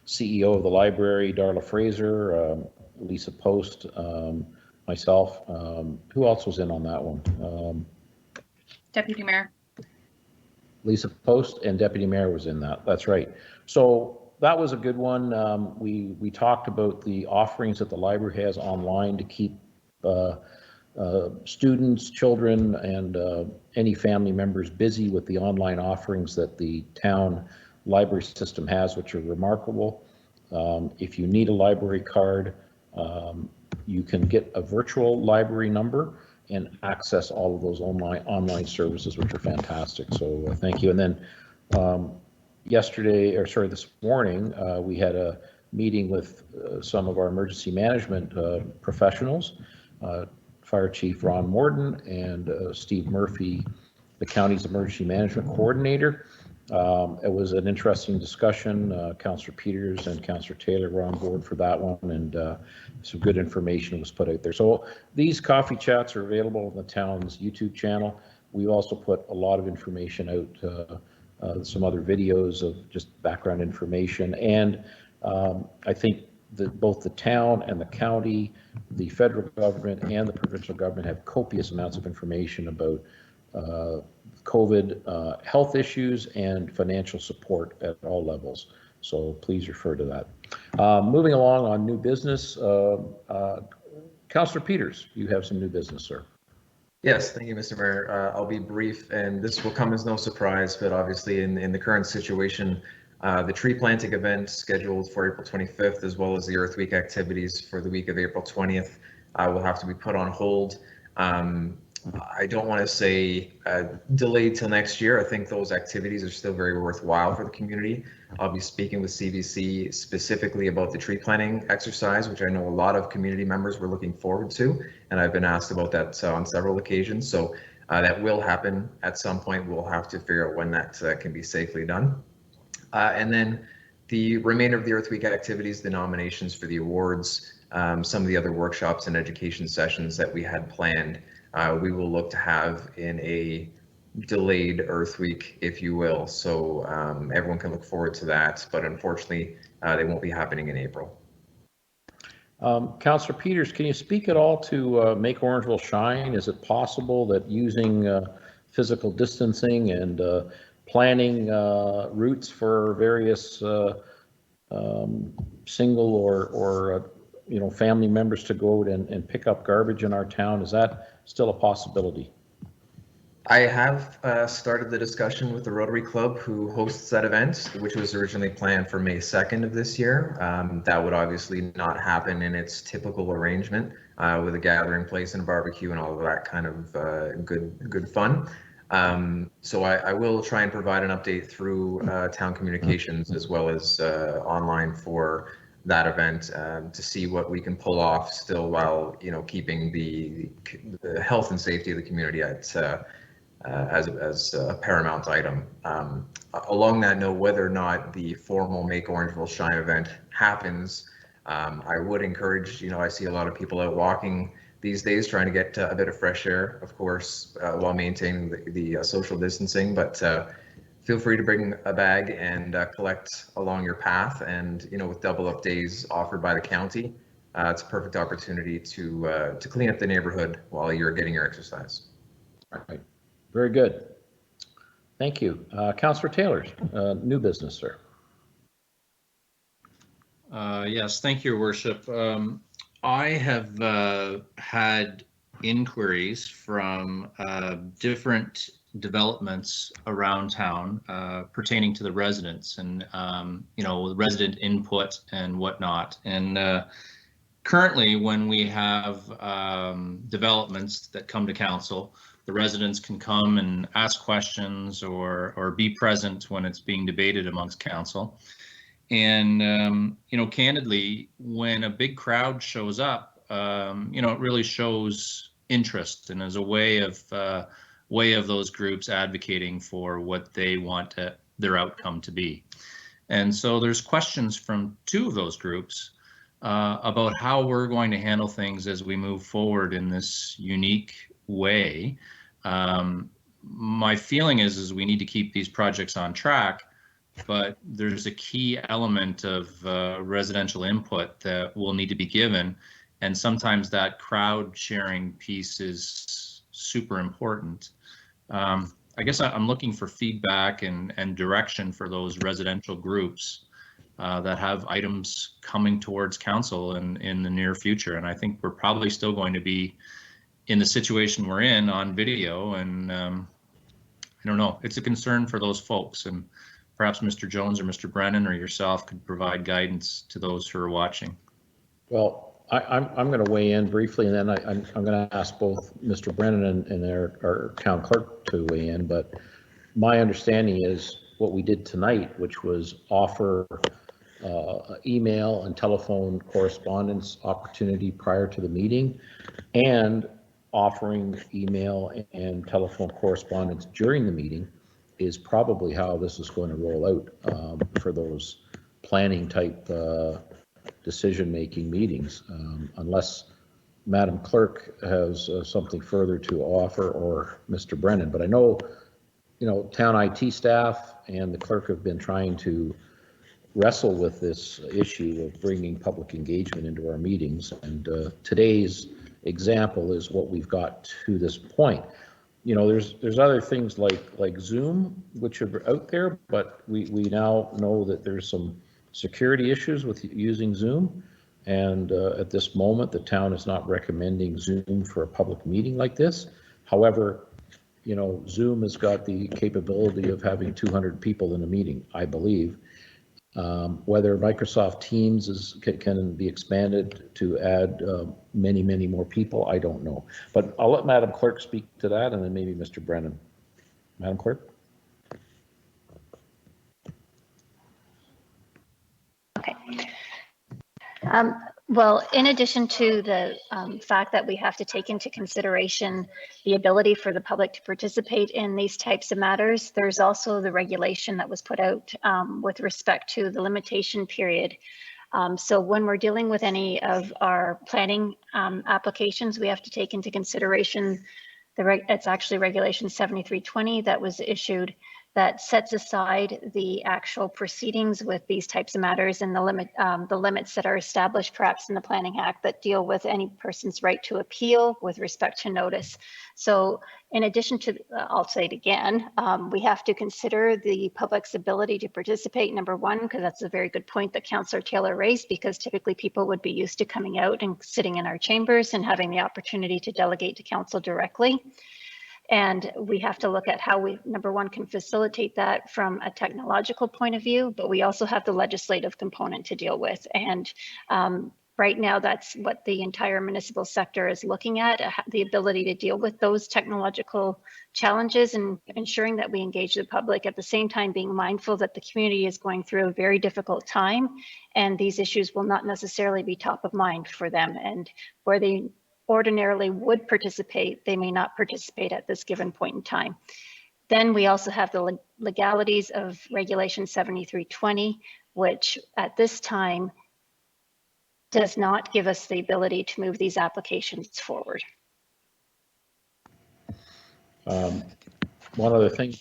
CEO of the library, Darla Fraser, Lisa Post, myself. Who else was in on that one? Deputy Mayor. Lisa Post and Deputy Mayor was in that. That's right. So that was a good one. We talked about the offerings that the library has online to keep students, children, and any family members busy with the online offerings that the town library system has, which are remarkable. If you need a library card, you can get a virtual library number and access all of those online services, which are fantastic. So thank you. And then this morning, we had a meeting with some of our emergency management professionals, Fire Chief Ron Morton and Steve Murphy, the county's emergency management coordinator. It was an interesting discussion. Councillor Peters and Councillor Taylor were on board for that one, and some good information was put out there. So these coffee chats are available on the town's YouTube channel. We also put a lot of information out, some other videos of just background information, and I think that both the town and the county, the federal government and the provincial government have copious amounts of information about COVID health issues and financial support at all levels. So please refer to that. Moving along on new business, Councillor Peters, you have some new business, sir. Yes, thank you, Mr. Mayor. I'll be brief, and this will come as no surprise, but obviously in the current situation, the tree planting event scheduled for April 25th, as well as the Earth Week activities for the week of April 20th, will have to be put on hold. I don't want to say delayed till next year. I think those activities are still very worthwhile for the community. I'll be speaking with CVC specifically about the tree planting exercise, which I know a lot of community members were looking forward to, and I've been asked about that on several occasions. So that will happen at some point. We'll have to figure out when that can be safely done. And then the remainder of the Earth Week activities, the nominations for the awards, some of the other workshops and education sessions that we had planned, we will look to have in a delayed Earth Week, if you will. So everyone can look forward to that, but unfortunately, they won't be happening in April. Councillor Peters, can you speak at all to Make Orangeville Shine? Is it possible that using physical distancing and planning routes for various single or family members to go out and pick up garbage in our town, is that still a possibility? I have started the discussion with the Rotary Club, who hosts that event, which was originally planned for May 2nd of this year. That would obviously not happen in its typical arrangement with a gathering place and a barbecue and all of that kind of good fun. So I will try and provide an update through town communications as well as online for that event to see what we can pull off still while keeping the health and safety of the community at as a paramount item. Along that note, whether or not the formal Make Orangeville Shine event happens, I would encourage, I see a lot of people out walking these days trying to get a bit of fresh air, of course, while maintaining the social distancing, but feel free to bring a bag and collect along your path. And with double up days offered by the county, it's a perfect opportunity to clean up the neighborhood while you're getting your exercise. All right. Very good. Thank you. Councillor Taylor, new business, sir. Yes, thank you, Your Worship. I have had inquiries from different developments around town pertaining to the residents and, resident input and whatnot. And currently, when we have developments that come to council, the residents can come and ask questions or be present when it's being debated amongst council. And, candidly, when a big crowd shows up, it really shows interest and as a way of those groups advocating for what they want their outcome to be. And so there's questions from two of those groups about how we're going to handle things as we move forward in this unique way. My feeling is we need to keep these projects on track, but there's a key element of residential input that will need to be given. And sometimes that crowd sharing piece is super important. I guess I'm looking for feedback and direction for those residential groups that have items coming towards council in the near future. And I think we're probably still going to be in the situation we're in on video. And I don't know, it's a concern for those folks. And perhaps Mr. Jones or Mr. Brennan or yourself could provide guidance to those who are watching. Well, I'm going to weigh in briefly, and then I'm going to ask both Mr. Brennan and our town clerk to weigh in. But my understanding is what we did tonight, which was offer email and telephone correspondence opportunity prior to the meeting, and offering email and telephone correspondence during the meeting, is probably how this is going to roll out for those planning type decision-making meetings, unless Madam Clerk has something further to offer, or Mr. Brennan. But I know, town IT staff and the clerk have been trying to wrestle with this issue of bringing public engagement into our meetings. And today's example is what we've got to this point. There's other things like Zoom, which are out there, but we now know that there's some security issues with using Zoom. And at this moment, the town is not recommending Zoom for a public meeting like this. However, Zoom has got the capability of having 200 people in a meeting, I believe. Whether Microsoft Teams can be expanded to add many, many more people, I don't know. But I'll let Madam Clerk speak to that, and then maybe Mr. Brennan. Madam Clerk? Okay. Well, in addition to the fact that we have to take into consideration the ability for the public to participate in these types of matters, there's also the regulation that was put out with respect to the limitation period. So when we're dealing with any of our planning applications, we have to take into consideration it's actually Regulation 7320 that was issued that sets aside the actual proceedings with these types of matters and the limits that are established perhaps in the Planning Act that deal with any person's right to appeal with respect to notice. So in addition to, I'll say it again, we have to consider the public's ability to participate, number one, because that's a very good point that Councillor Taylor raised, because typically people would be used to coming out and sitting in our chambers and having the opportunity to delegate to council directly. And we have to look at how we, number one, can facilitate that from a technological point of view, but we also have the legislative component to deal with. And right now, that's what the entire municipal sector is looking at, the ability to deal with those technological challenges and ensuring that we engage the public, at the same time being mindful that the community is going through a very difficult time, and these issues will not necessarily be top of mind for them. And where they ordinarily would participate, they may not participate at this given point in time. Then we also have the legalities of Regulation 7320, which at this time does not give us the ability to move these applications forward. One other thing,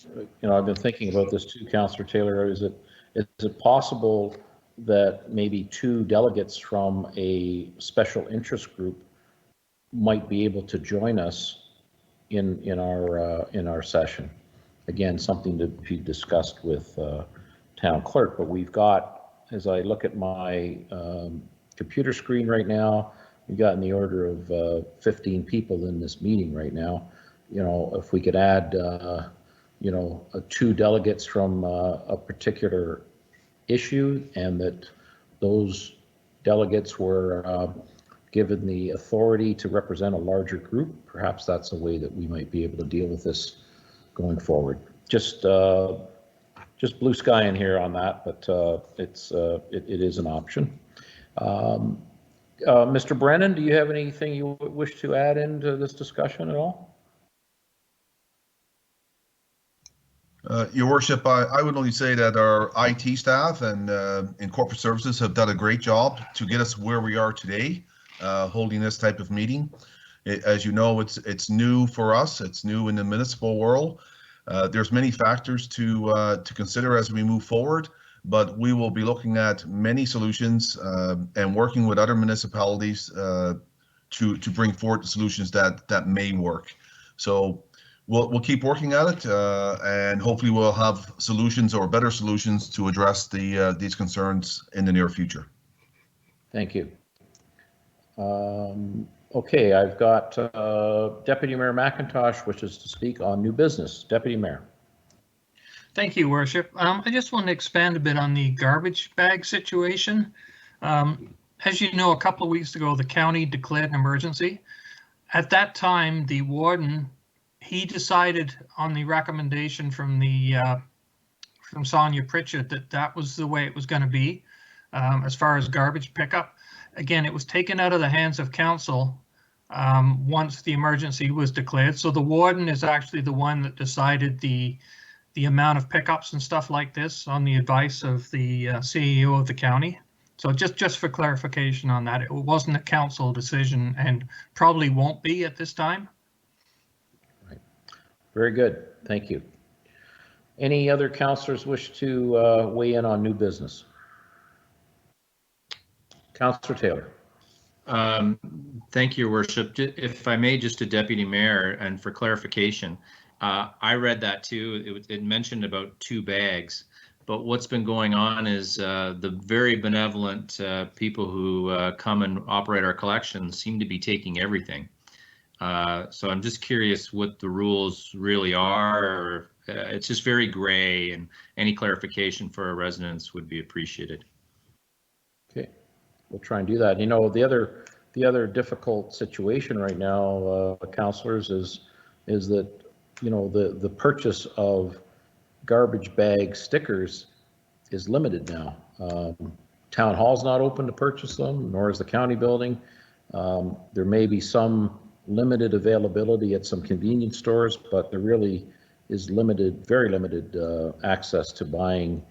I've been thinking about this too, Councillor Taylor, is it possible that maybe 2 delegates from a special interest group might be able to join us in our session? Again, something to be discussed with town clerk, but we've got as I look at my computer screen right now, we've got in the order of 15 people in this meeting right now. You know, if we could add, you know, 2 delegates from a particular issue, and that those delegates were given the authority to represent a larger group, perhaps that's a way that we might be able to deal with this going forward. Just blue sky in here on that, but it is an option. Mr. Brennan, do you have anything you wish to add into this discussion at all? Your Worship, I would only say that our IT staff and in corporate services have done a great job to get us where we are today, holding this type of meeting. As you know, it's new for us. It's new in the municipal world. There's many factors to consider as we move forward, but we will be looking at many solutions and working with other municipalities to bring forward the solutions that may work. So we'll keep working at it, and hopefully we'll have solutions or better solutions to address these concerns in the near future. Thank you. Okay, I've got Deputy Mayor McIntosh wishes to speak on new business. Deputy Mayor. Thank you, Worship. I just want to expand a bit on the garbage bag situation. As you know, a couple of weeks ago, the county declared an emergency. At that time, the warden, he decided on the recommendation from Sonia Pritchett that was the way it was going to be as far as garbage pickup. Again, it was taken out of the hands of council once the emergency was declared. So the warden is actually the one that decided the amount of pickups and stuff like this on the advice of the CEO of the county. So just for clarification on that, it wasn't a council decision and probably won't be at this time. Right. Very good. Thank you. Any other councillors wish to weigh in on new business? Councillor Taylor. Thank you, Your Worship. If I may, just to Deputy Mayor, and for clarification, I read that too. It mentioned about 2 bags, but what's been going on is the very benevolent people who come and operate our collections seem to be taking everything. So I'm just curious what the rules really are. Or, it's just very gray, and any clarification for our residents would be appreciated. Okay, we'll try and do that. You know, the other difficult situation right now, councillors, is that, you know, the purchase of garbage bag stickers is limited now. Town hall's not open to purchase them, nor is the county building. There may be some limited availability at some convenience stores, but there really is limited, very limited access to buying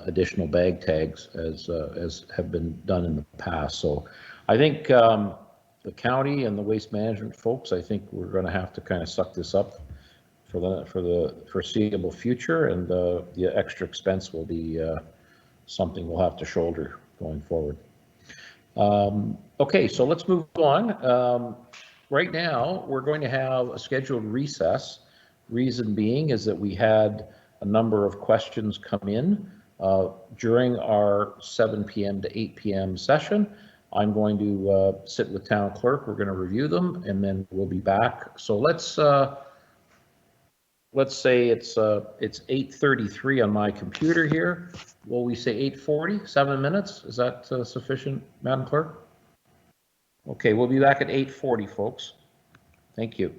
additional bag tags as have been done in the past. So I think the county and the waste management folks, I think we're going to have to kind of suck this up for the foreseeable future, and the extra expense will be something we'll have to shoulder going forward. Okay, so let's move on. Right now, we're going to have a scheduled recess. Reason being is that we had a number of questions come in during our 7 p.m. to 8 p.m. session. I'm going to sit with town clerk. We're going to review them, and then we'll be back. So let's say it's 8:33 on my computer here. Will we say 8:40? 7 minutes? Is that sufficient, Madam Clerk? Okay, we'll be back at 8:40, folks. Thank you.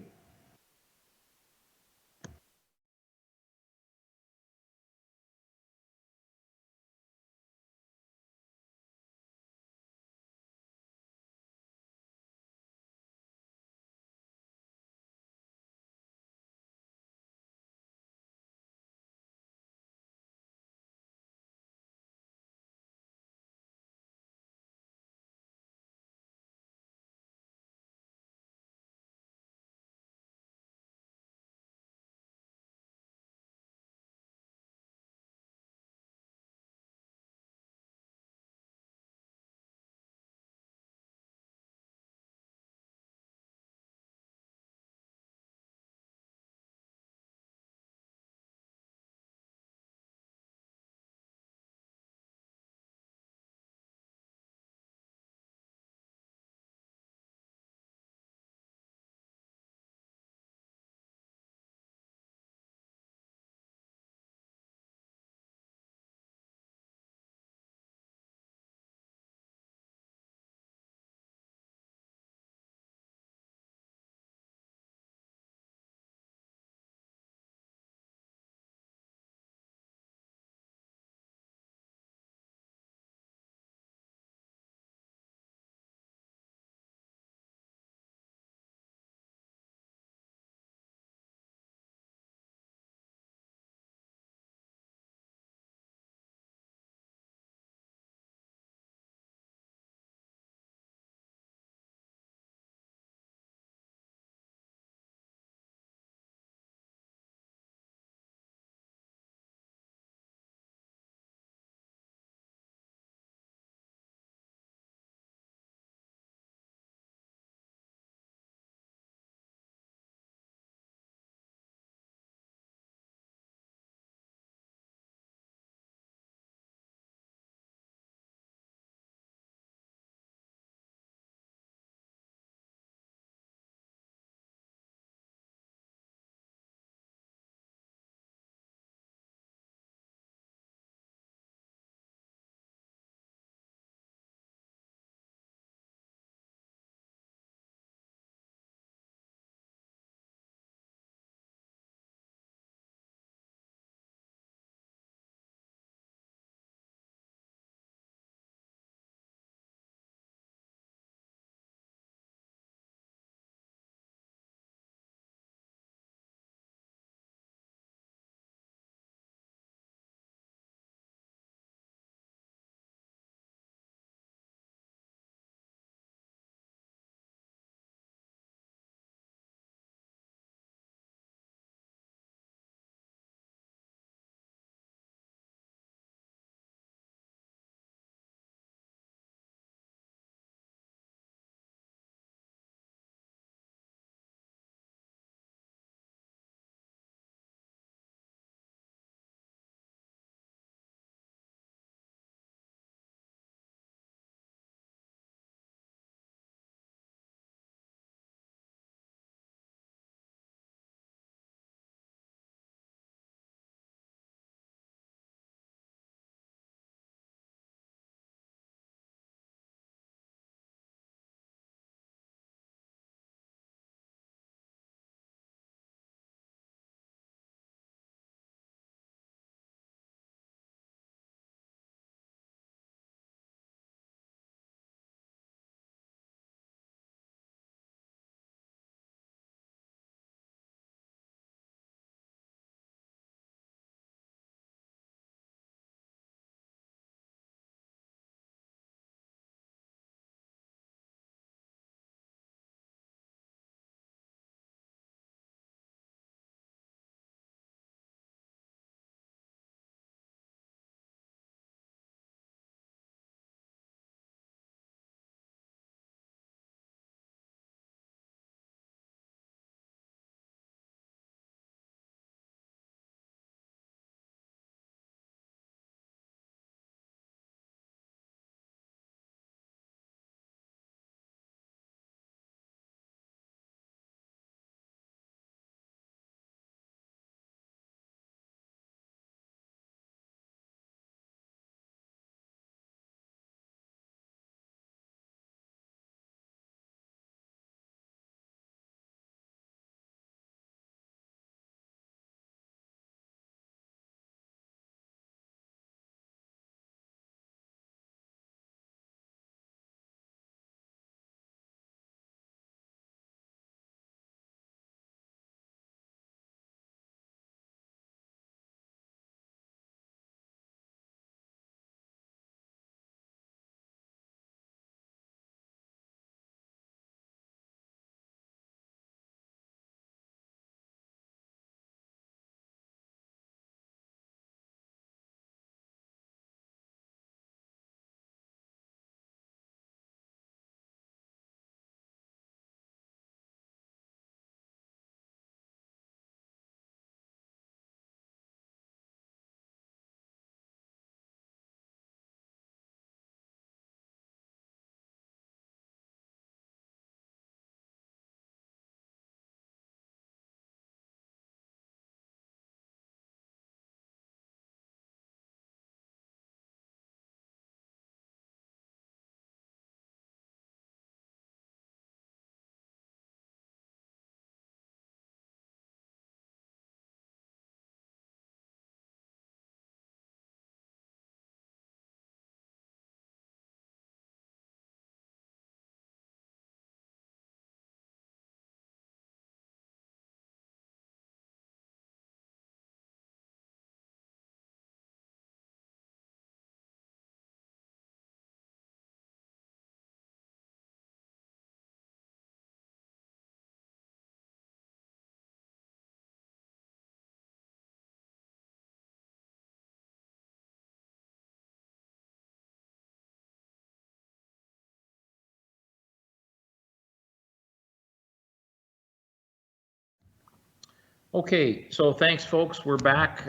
Okay, so thanks, folks. We're back.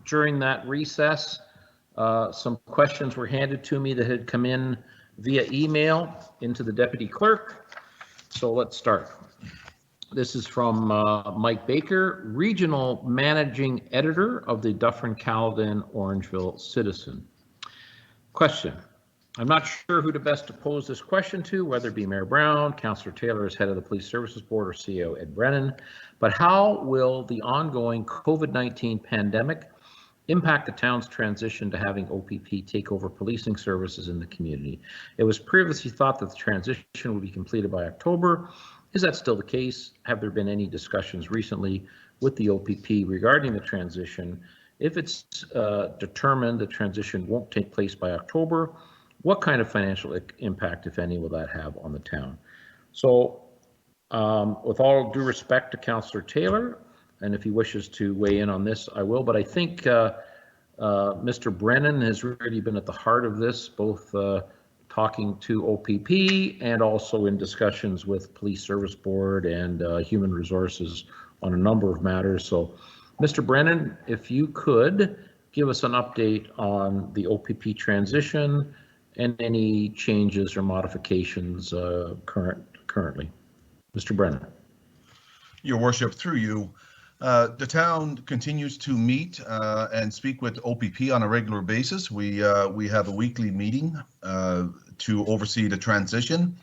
During that recess, some questions were handed to me that had come in via email into the deputy clerk. So let's start. This is from Mike Baker, Regional Managing Editor of the Dufferin-Caledon Orangeville Citizen. Question. I'm not sure who to best to pose this question to, whether it be Mayor Brown, Councillor Taylor as head of the Police Services Board, or CEO Ed Brennan, but how will the ongoing COVID-19 pandemic impact the town's transition to having OPP take over policing services in the community? It was previously thought that the transition would be completed by October. Is that still the case? Have there been any discussions recently with the OPP regarding the transition? If it's determined the transition won't take place by October, what kind of financial impact, if any, will that have on the town? So with all due respect to Councillor Taylor, and if he wishes to weigh in on this, I will, but I think Mr. Brennan has really been at the heart of this, both talking to OPP and also in discussions with Police Service Board and Human Resources on a number of matters. So Mr. Brennan, if you could give us an update on the OPP transition and any changes or modifications currently. Mr. Brennan. Your Worship, through you, the town continues to meet and speak with OPP on a regular basis. We have a weekly meeting to oversee the transition.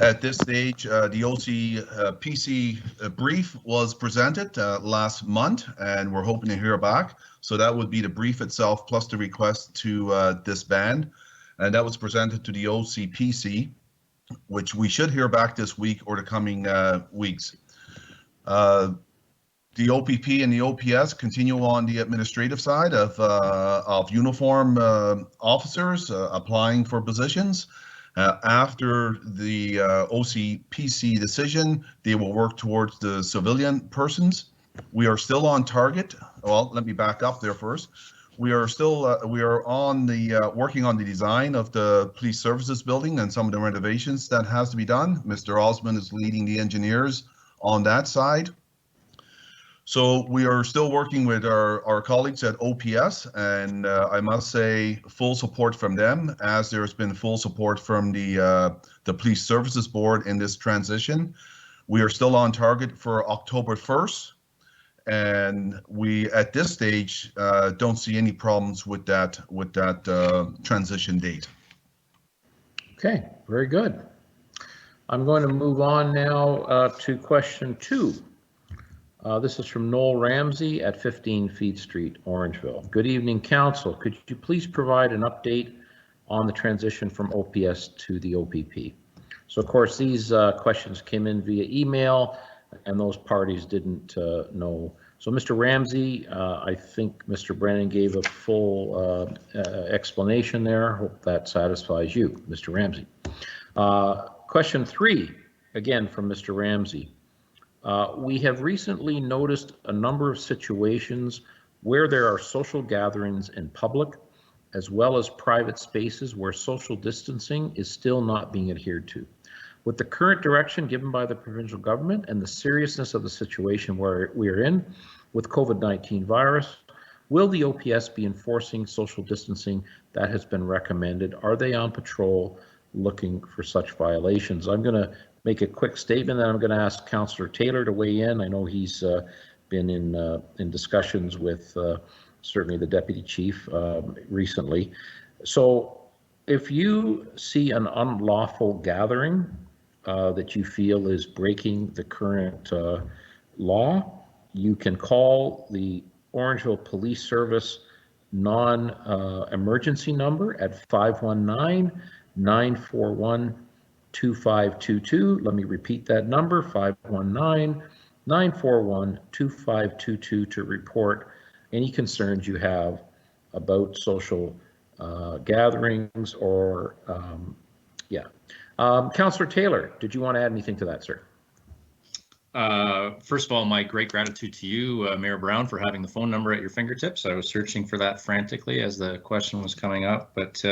At this stage, the OCPC brief was presented last month, and we're hoping to hear back. So that would be the brief itself plus the request to disband. And that was presented to the OCPC, which we should hear back this week or the coming weeks. The OPP and the OPS continue on the administrative side of uniform officers applying for positions. After the OCPC decision, they will work towards the civilian persons. We are still on target. Well, let me back up there first. We are still working on the design of the police services building and some of the renovations that has to be done. Mr. Osmond is leading the engineers on that side. So we are still working with our colleagues at OPS, and I must say full support from them, as there has been full support from the Police Services Board in this transition. We are still on target for October 1st. And we, at this stage, don't see any problems with that transition date. Okay, very good. I'm going to move on now to question 2. This is from Noel Ramsey at 15 Feed Street, Orangeville. Good evening, Council. Could you please provide an update on the transition from OPS to the OPP? So, of course, these questions came in via email, and those parties didn't know. So, Mr. Ramsey, I think Mr. Brennan gave a full explanation there. Hope that satisfies you, Mr. Ramsey. Question 3, again from Mr. Ramsey. We have recently noticed a number of situations where there are social gatherings in public, as well as private spaces where social distancing is still not being adhered to. With the current direction given by the provincial government and the seriousness of the situation where we are in with COVID-19 virus, will the OPS be enforcing social distancing that has been recommended? Are they on patrol looking for such violations? I'm going to make a quick statement, then I'm going to ask Councillor Taylor to weigh in. I know he's been in discussions with certainly the Deputy Chief recently. So if you see an unlawful gathering that you feel is breaking the current law, you can call the Orangeville Police Service non-emergency number at 519-941-2522. Let me repeat that number, 519-941-2522, to report any concerns you have about social gatherings or, Councillor Taylor, did you want to add anything to that, sir? First of all, my great gratitude to you, Mayor Brown, for having the phone number at your fingertips. I was searching for that frantically as the question was coming up, but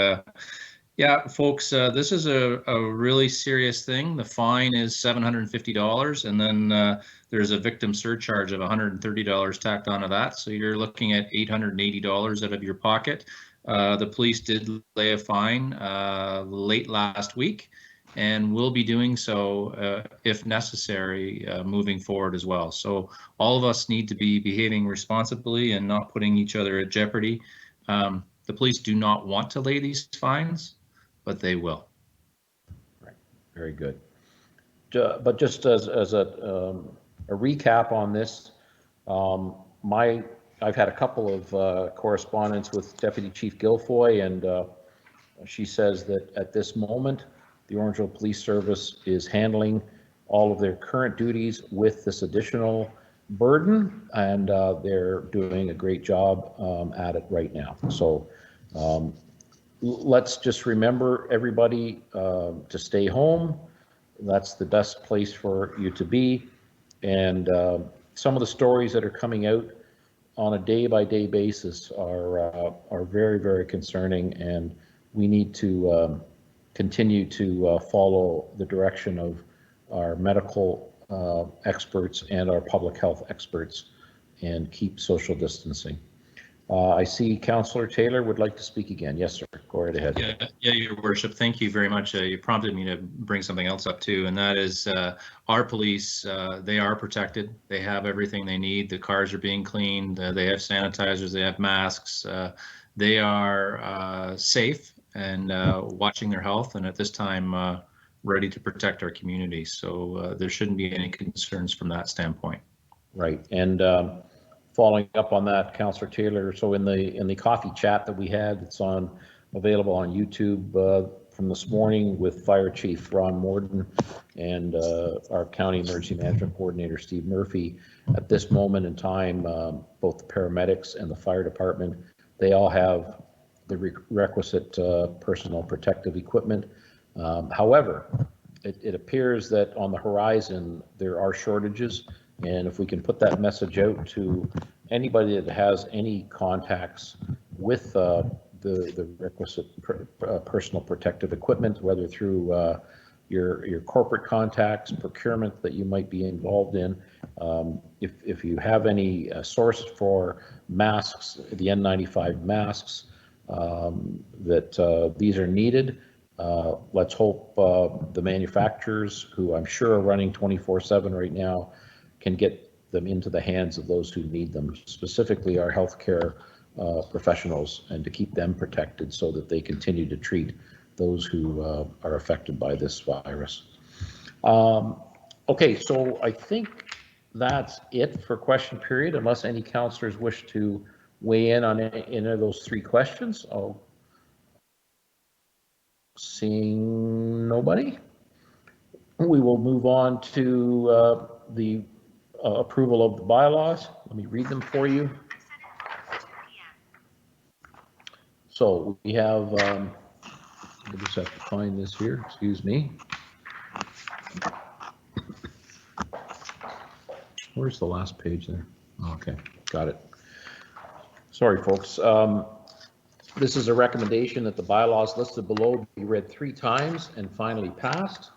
Yeah, folks, this is a really serious thing. The fine is $750, and then there's a victim surcharge of $130 tacked onto that. So you're looking at $880 out of your pocket. The police did lay a fine late last week, and will be doing so if necessary moving forward as well. So all of us need to be behaving responsibly and not putting each other at jeopardy. The police do not want to lay these fines, but they will. Right. Very good. But just as a recap on this, I've had a couple of correspondence with Deputy Chief Guilfoy, and she says that at this moment, the Orangeville Police Service is handling all of their current duties with this additional burden, and they're doing a great job at it right now. So let's just remember, everybody, to stay home. That's the best place for you to be. And some of the stories that are coming out on a day-by-day basis are very, very concerning, and we need to continue to follow the direction of our medical experts and our public health experts and keep social distancing. I see Councillor Taylor would like to speak again. Yes, sir. Go right ahead. Yeah, Your Worship. Thank you very much. You prompted me to bring something else up too, and that is our police. They are protected. They have everything they need. The cars are being cleaned. They have sanitizers. They have masks. They are safe and watching their health, and at this time ready to protect our community. So there shouldn't be any concerns from that standpoint. Right, and following up on that, Councillor Taylor, so in the coffee chat that we had, it's available on YouTube from this morning with Fire Chief Ron Morden and our County Emergency Management Coordinator Steve Murphy. At this moment in time, both the paramedics and the fire department, they all have the requisite personal protective equipment. However, it appears that on the horizon there are shortages. And if we can put that message out to anybody that has any contacts with the requisite personal protective equipment, whether through your corporate contacts, procurement that you might be involved in, if you have any source for masks, the N95 masks, that these are needed. Let's hope the manufacturers, who I'm sure are running 24/7 right now, can get them into the hands of those who need them, specifically our healthcare professionals, and to keep them protected so that they continue to treat those who are affected by this virus. Okay, so I think that's it for question period, unless any councillors wish to weigh in on any of those three questions. Seeing nobody, we will move on to the approval of the bylaws. Let me read them for you. So we have, I just have to find this here, excuse me. Where's the last page there? Okay, got it. Sorry, folks. This is a recommendation that the bylaws listed below be read 3 times and finally passed.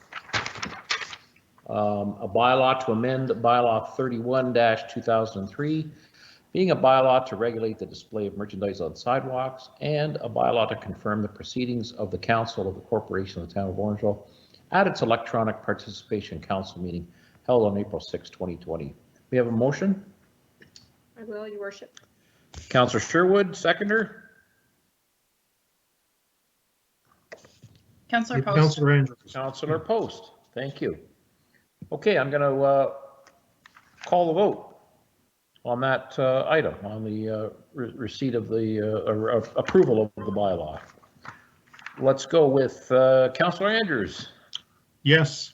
A bylaw to amend bylaw 31-2003, being a bylaw to regulate the display of merchandise on sidewalks, and a bylaw to confirm the proceedings of the Council of the Corporation of the Town of Orangeville at its electronic participation council meeting held on April 6, 2020. We have a motion. I will, Your Worship. Councillor Sherwood, seconder. Councillor Post. Councillor Andrews. Councillor Post, thank you. Okay, I'm going to call the vote on that item, on the receipt of the approval of the bylaw. Let's go with Councillor Andrews. Yes.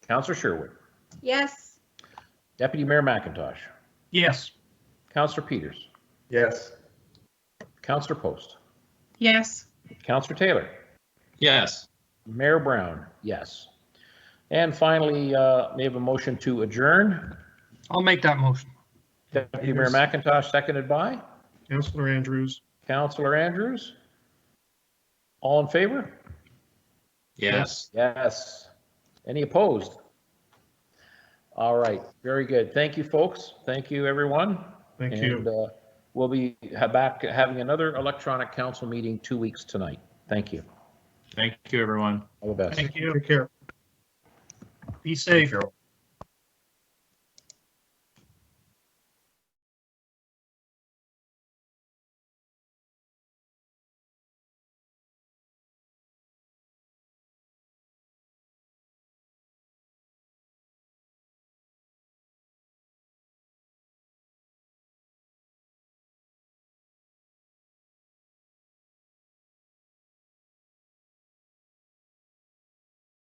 Councillor Sherwood. Yes. Deputy Mayor McIntosh. Yes. Councillor Peters. Yes. Councillor Post. Yes. Councillor Taylor. Yes. Mayor Brown, yes. And finally, may have a motion to adjourn. I'll make that motion. Deputy Mayor McIntosh, seconded by Councillor Andrews. Councillor Andrews. All in favor? Yes. Yes. Any opposed? All right, very good. Thank you, folks. Thank you, everyone. Thank you. And we'll be back having another electronic council meeting 2 weeks tonight. Thank you. Thank you, everyone. All the best. Thank you. Take care. Be safe. Carol.